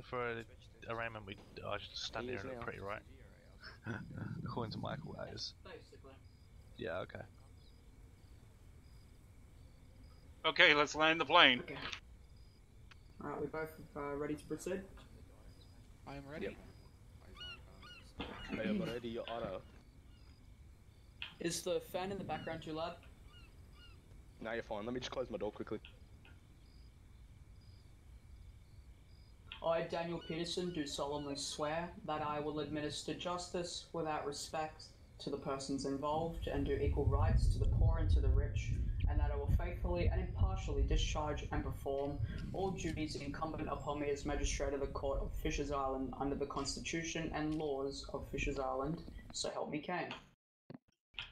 For a arraignment, I just stand here and look pretty, right? According to Michael, that is. Basically. Yeah, okay. Okay, let's land the plane. Okay. Alright, we both ready to proceed? I am ready. I am ready, your honor. Is the fan in the background too loud? No, you're fine. Let me just close my door quickly. I, Daniel Peterson, do solemnly swear that I will administer justice without respect to the persons involved and do equal rights to the poor and to the rich, and that I will faithfully and impartially discharge and perform all duties incumbent upon me as Magistrate of the Court of Fishers Island under the Constitution and laws of Fishers Island, so help me Kane.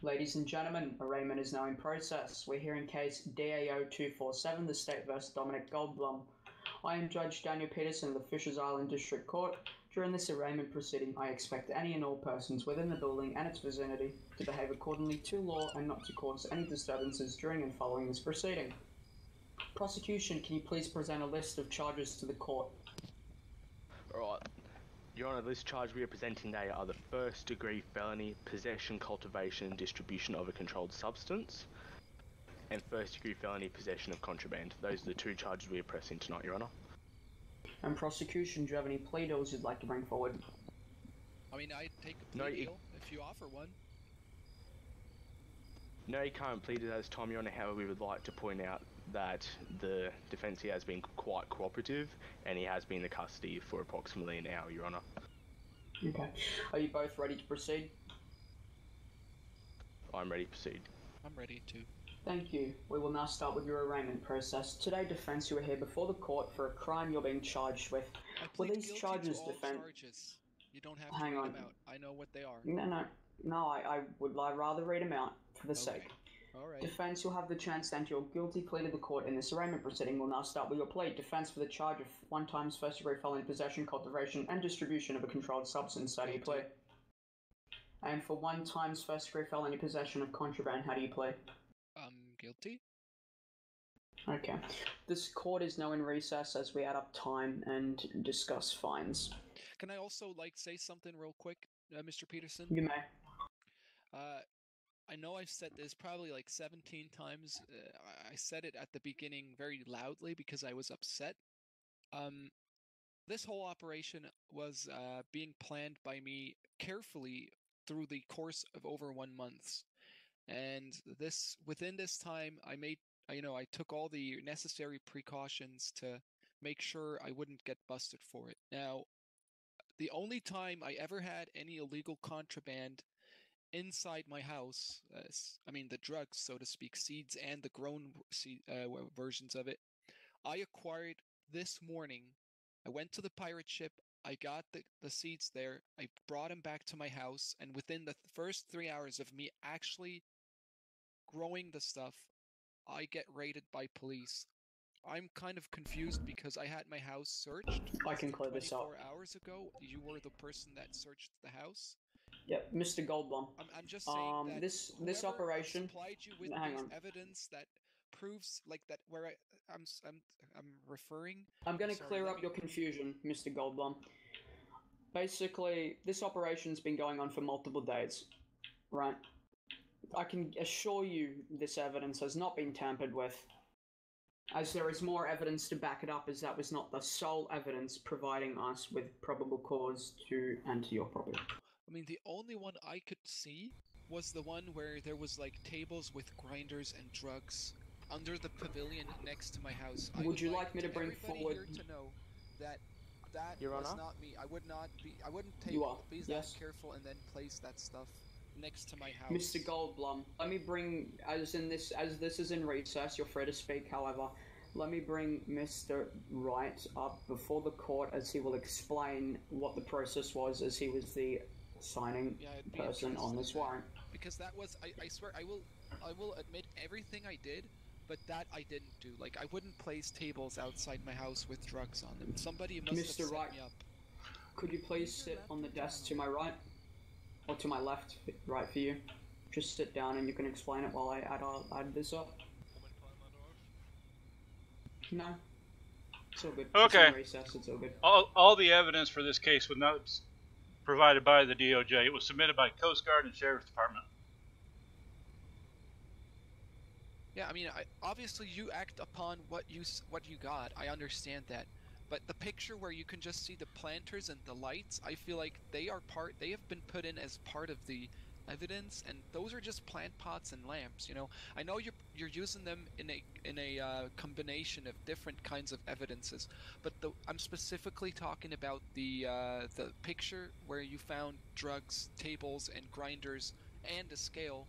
Ladies and gentlemen, arraignment is now in process. We're here in case DAO 247, the State vs. Dominic Goldblum. I am Judge Daniel Peterson of the Fishers Island District Court. During this arraignment proceeding, I expect any and all persons within the building and its vicinity to behave accordingly to law and not to cause any disturbances during and following this proceeding. Prosecution, can you please present a list of charges to the court? Alright. Your Honor, this charge we are presenting today are the first-degree felony, possession, cultivation, and distribution of a controlled substance, and first-degree felony, possession of contraband. Those are the 2 charges we are pressing tonight, Your Honor. And prosecution, do you have any plea deals you'd like to bring forward? I mean, I'd take a No, plea deal if you offer one. No, you can't plead it as Tom, Your Honor. However, we would like to point out that the defence here has been quite cooperative, and he has been in custody for approximately an hour, Your Honor. Okay. Are you both ready to proceed? I'm ready to proceed. I'm ready to. Thank you. We will now start with your arraignment process. Today, defence, you are here before the court for a crime you're being charged with. I Were plead these guilty charges, to all defence? charges. You don't have to Hang read on. them out. I know what they are. No, I would rather read them out for the Okay. sake. Alright. Defense, you'll have the chance to enter your guilty plea to the court in this arraignment proceeding. Will now start with your plea. Defense for the charge of 1 times first-degree felony possession, cultivation, and distribution of a controlled substance. How do you plea? And for 1 times first-degree felony possession of contraband, how do you plea? Guilty. Okay. This court is now in recess as we add up time and discuss fines. Can I also, like, say something real quick, Mr. Peterson? You may. I know I've said this probably like 17 times. I said it at the beginning very loudly because I was upset. This whole operation was being planned by me carefully through the course of over 1 month. And within this time, I took all the necessary precautions to make sure I wouldn't get busted for it. Now, the only time I ever had any illegal contraband inside my house, the drugs, so to speak, seeds and the grown versions of it, I acquired this morning. I went to the pirate ship, I got the seeds there, I brought them back to my house, and within the first 3 hours of me actually growing the stuff, I get raided by police. I'm kind of confused because I had my house searched. I can clear this up. 24 hours ago, you were the person that searched the house. Yep, Mr. Goldblum. I'm just saying that this operation. Supplied you with Hang on. evidence that proves like that where I'm referring. I'm going to clear up your confusion, Mr. Goldblum. Basically, this operation's been going on for multiple days, right? I can assure you this evidence has not been tampered with, as there is more evidence to back it up, as that was not the sole evidence providing us with probable cause to enter your property. I mean, the only one I could see was the one where there was like tables with grinders and drugs under the pavilion next to my house. Would you like me to bring forward? Here to know that Your was Honor? not me. I wouldn't take. You are. Please Yes. be careful and then place that stuff next to my house. Mr. Goldblum, let me bring, as this is in recess, you're free to speak, however, let me bring Mr. Wright up before the court as he will explain what the process was, as he was the signing person on this warrant. Because that was, I swear, I will admit everything I did, but that I didn't do. Like, I wouldn't place tables outside my house with drugs on them. Somebody must have set Wright, me up. Could you please sit on the desk to my right? Or to my left, right for you. Just sit down and you can explain it while I add this up. No. It's all good. Okay. It's in recess, it's all good. All the evidence for this case was not provided by the DOJ. It was submitted by Coast Guard and Sheriff's Department. Yeah, I mean, obviously you act upon what you got. I understand that. But the picture where you can just see the planters and the lights, I feel like they have been put in as part of the evidence, and those are just plant pots and lamps, you know. I know you're using them in a combination of different kinds of evidences, but I'm specifically talking about the picture where you found drugs, tables, and grinders, and a scale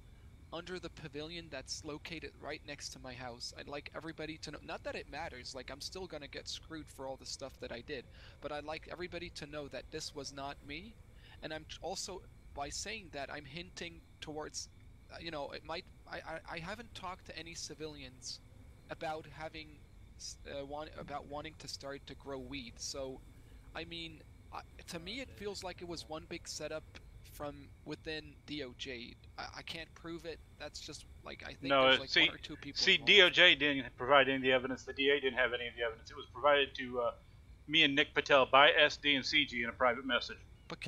under the pavilion that's located right next to my house. I'd like everybody to know, not that it matters, like I'm still gonna get screwed for all the stuff that I did, but I'd like everybody to know that this was not me, and I'm also, by saying that, I'm hinting towards, it might, I haven't talked to any civilians about having, wanting to start to grow weed, so, I mean, to me it feels like it was one big setup from within DOJ. I can't prove it. That's just like, I think there's like one or two people involved. DOJ didn't provide any of the evidence. The DA didn't have any of the evidence. It was provided to me and Nick Patel by SD and CG in a private message. But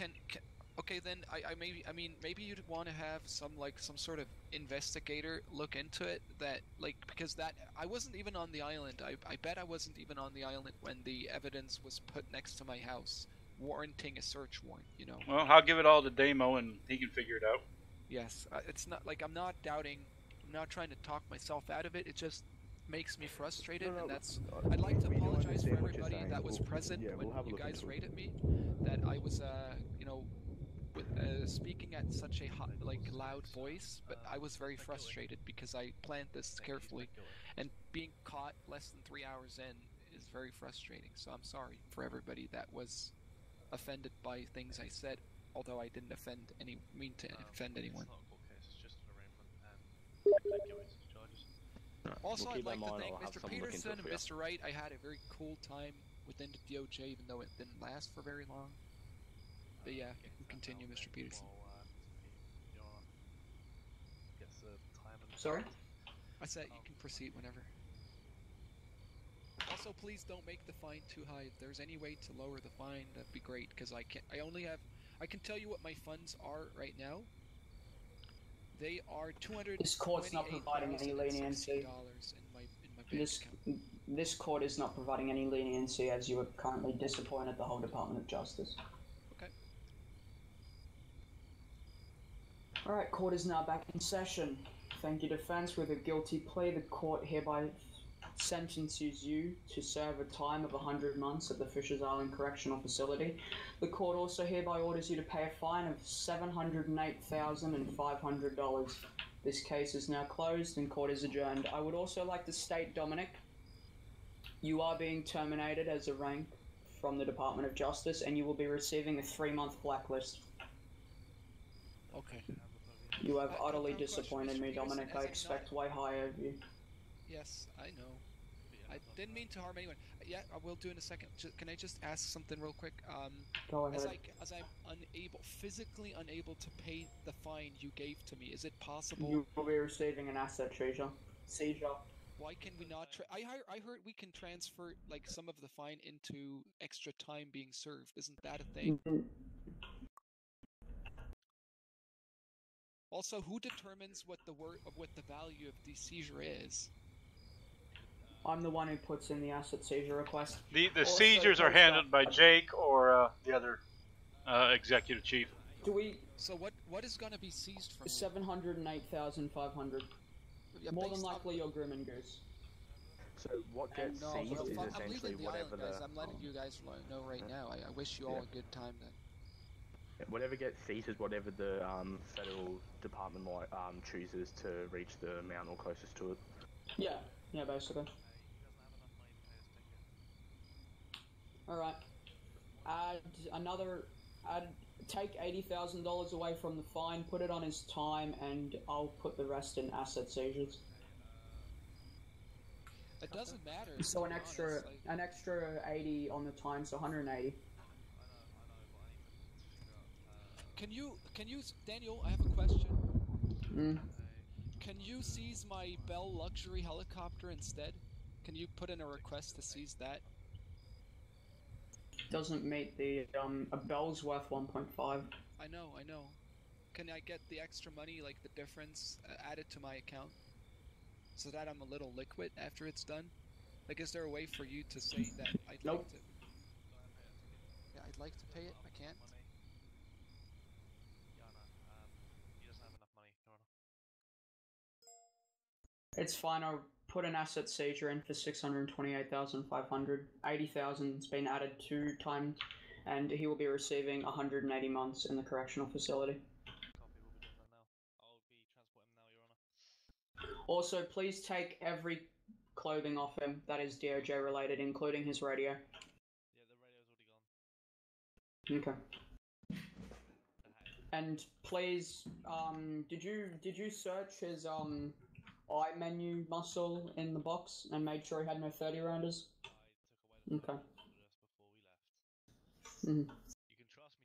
okay, then maybe you'd want to have some sort of investigator look into it, because I wasn't even on the island. I bet I wasn't even on the island when the evidence was put next to my house, warranting a search warrant, you know. Well, I'll give it all to Damo and he can figure it out. Yes, it's not like I'm not doubting, I'm not trying to talk myself out of it, it just makes me frustrated, and that's, I'd like to apologize for everybody that was present when you guys raided me, that I was, speaking at such a loud voice, but I was very frustrated because I planned this carefully, and being caught less than 3 hours in is very frustrating, so I'm sorry for everybody that was offended by things I said, although I didn't mean to offend anyone. Also, I'd like to thank I'll have Mr. someone look into Peterson it and for you. Mr. Wright. I had a very cool time within the DOJ, even though it didn't last for very long. But yeah, you can continue, Mr. Peterson. Sorry? I said you can proceed whenever. Also, please don't make the fine too high. If there's any way to lower the fine, that'd be great. Because I can tell you what my funds are right now. They are $228,060 This court's not providing any leniency. in my bank account. This court is not providing any leniency as you are currently disappointed the whole Department of Justice. Okay. Alright, court is now back in session. Thank you, defense. With a guilty plea, the court hereby sentences you to serve a time of 100 months at the Fishers Island Correctional Facility. The court also hereby orders you to pay a fine of $708,500. This case is now closed and court is adjourned. I would also like to state, Dominic, you are being terminated as a rank from the Department of Justice and you will be receiving a 3-month blacklist. Okay. You have utterly disappointed me, Dominic. I expect way higher of you. Yes, I know. I didn't mean to harm anyone. Yeah, I will do in a second. Can I just ask something real quick? Go ahead. As I'm physically unable to pay the fine you gave to me, is it possible? You will be receiving an asset seizure. Why can we not? I heard we can transfer like some of the fine into extra time being served. Isn't that a thing? Also, who determines what the value of the seizure is? I'm the one who puts in the asset seizure request. The seizures are handled by Jake or the other executive chief. So what is going to be seized from? $708,500. Yeah, More than likely your Grim and Goose. So what gets seized is essentially whatever guys. I'm letting you guys know right now. I wish you all a good time then. Whatever gets seized is whatever the federal department chooses to reach the mountain or closest to it. Yeah, basically. Alright. Take $80,000 away from the fine, put it on his time, and I'll put the rest in asset seizures. It doesn't matter. So an extra 80 on the time, so 180. Can you, Daniel, I have a question. Can you seize my Bell luxury helicopter instead? Can you put in a request to seize that? Doesn't meet the, a Bell's worth 1.5. I know. Can I get the extra money, like the difference, added to my account? So that I'm a little liquid after it's done? Like, is there a way for you to say that I'd like to... Yeah, I'd like to pay it, I can't? It's fine, I'll put an asset seizure in for $628,500. $80,000's been added 2 times, and he will be receiving 180 months in the correctional facility. Also, please take every clothing off him that is DOJ related, including his radio. Yeah, the radio's already gone. Okay. And please, did you search his eye menu muscle in the box and made sure he had no 30 rounders? Okay. You can trust me,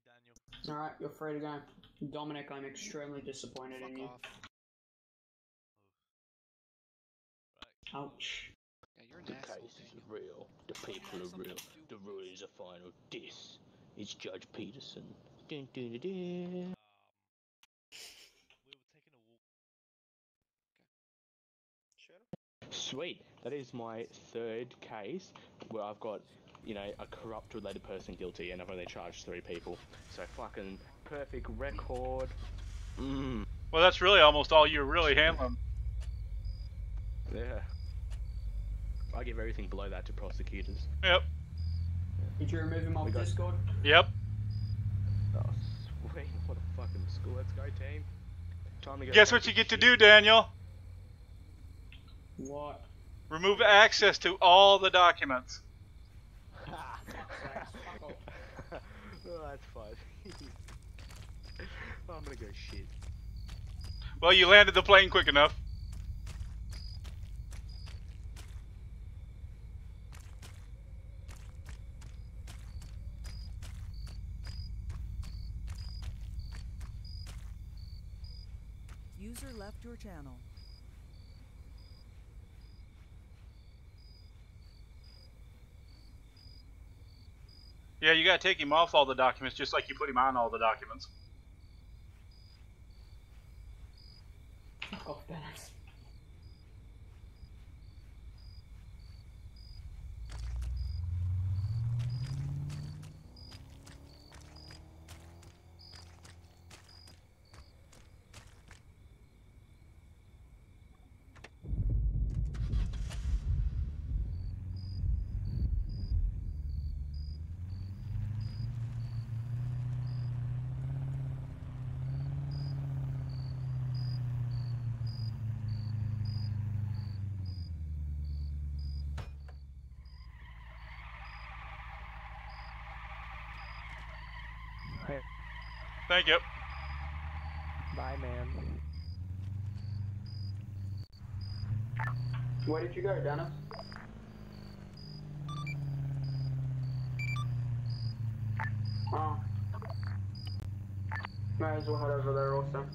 Daniel. Alright, you're free to go. Dominic, I'm extremely disappointed in you. Ouch. Yeah, you're an The asshole, case is real. The people are real. The rulers are final. This is Judge Peterson. Dun, dun, dun, dun. We were taking a walk. Okay. Sure. Sweet. That is my 3rd case where I've got, you know, a corrupt related person guilty and I've only charged 3 people. So fucking perfect record. Well, that's really almost all you're really handling. Yeah. I give everything below that to prosecutors. Yep. Did you remove him off Discord? Yep. Oh, sweet. What a fucking school. Let's go, team. Time to go. Guess what you get to do, Daniel? What? Remove access to all the documents. Oh, that's fun. I'm gonna go shit. Well, you landed the plane quick enough. User left your channel. Yeah, you gotta take him off all the documents just like you put him on all the documents. Oh, Dennis. Hey. Thank you. Bye, man. Where did you go, Dennis? Oh. Might as well head over there also.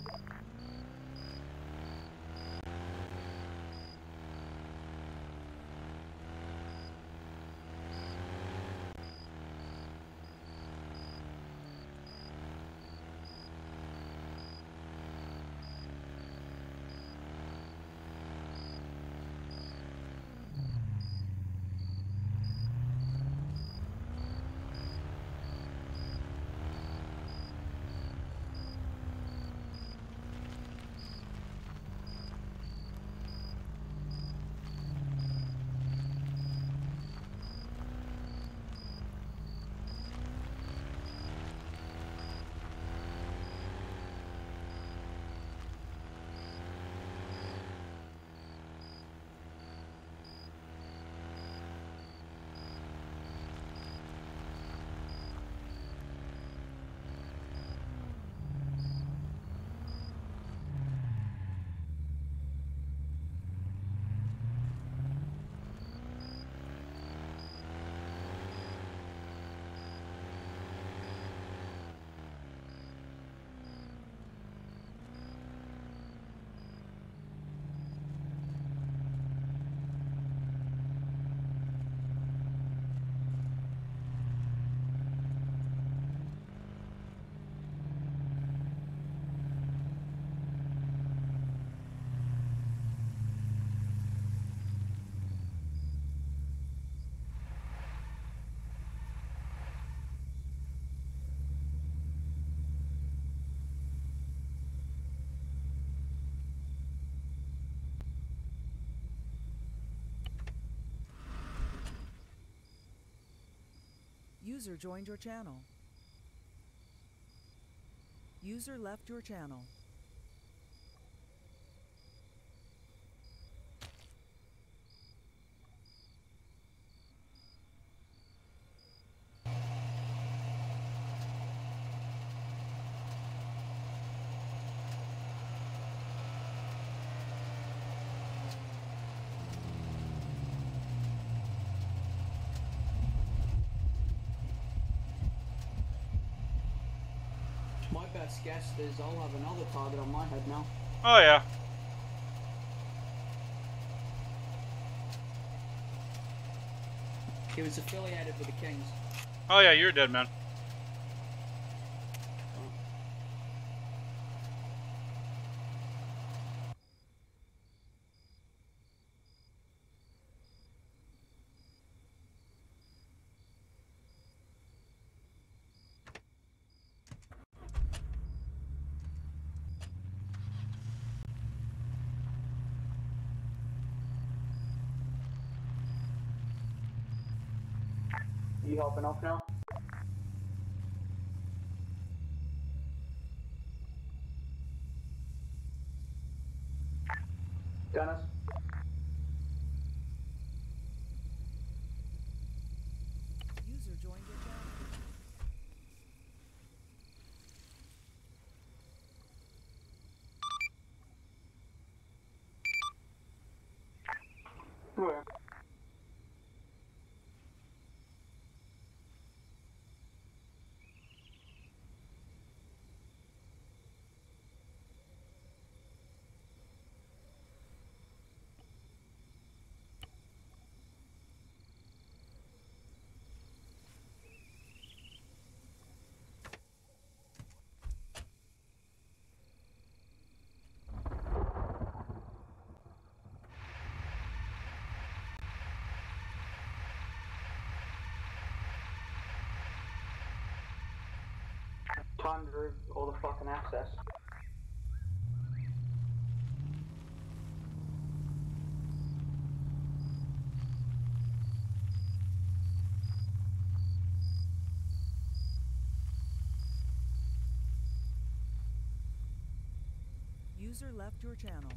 User joined your channel. User left your channel. My best guess is I'll have another target on my head now. Oh yeah. He was affiliated with the Kings. Oh yeah, you're a dead man. You helping off now? Dennis? User joined your channel. Where? fund all the fucking access. User left your channel.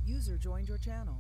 User joined your channel.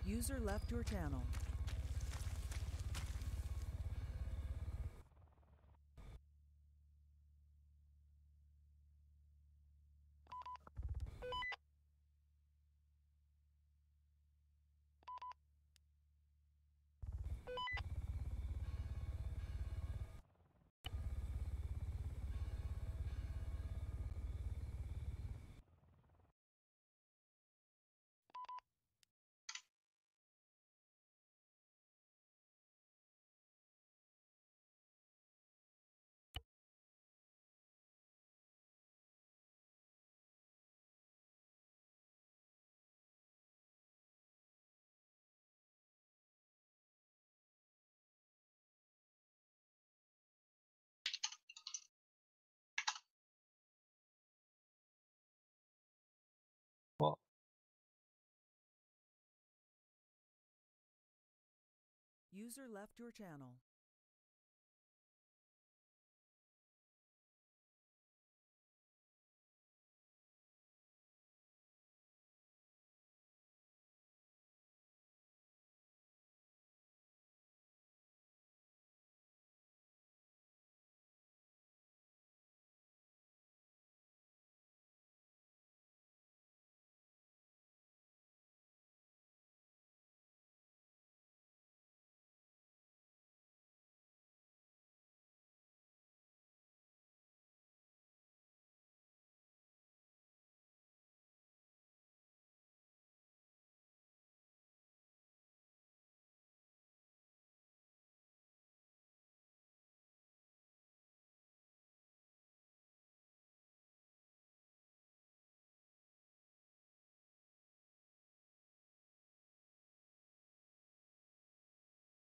User left your channel. What? User left your channel.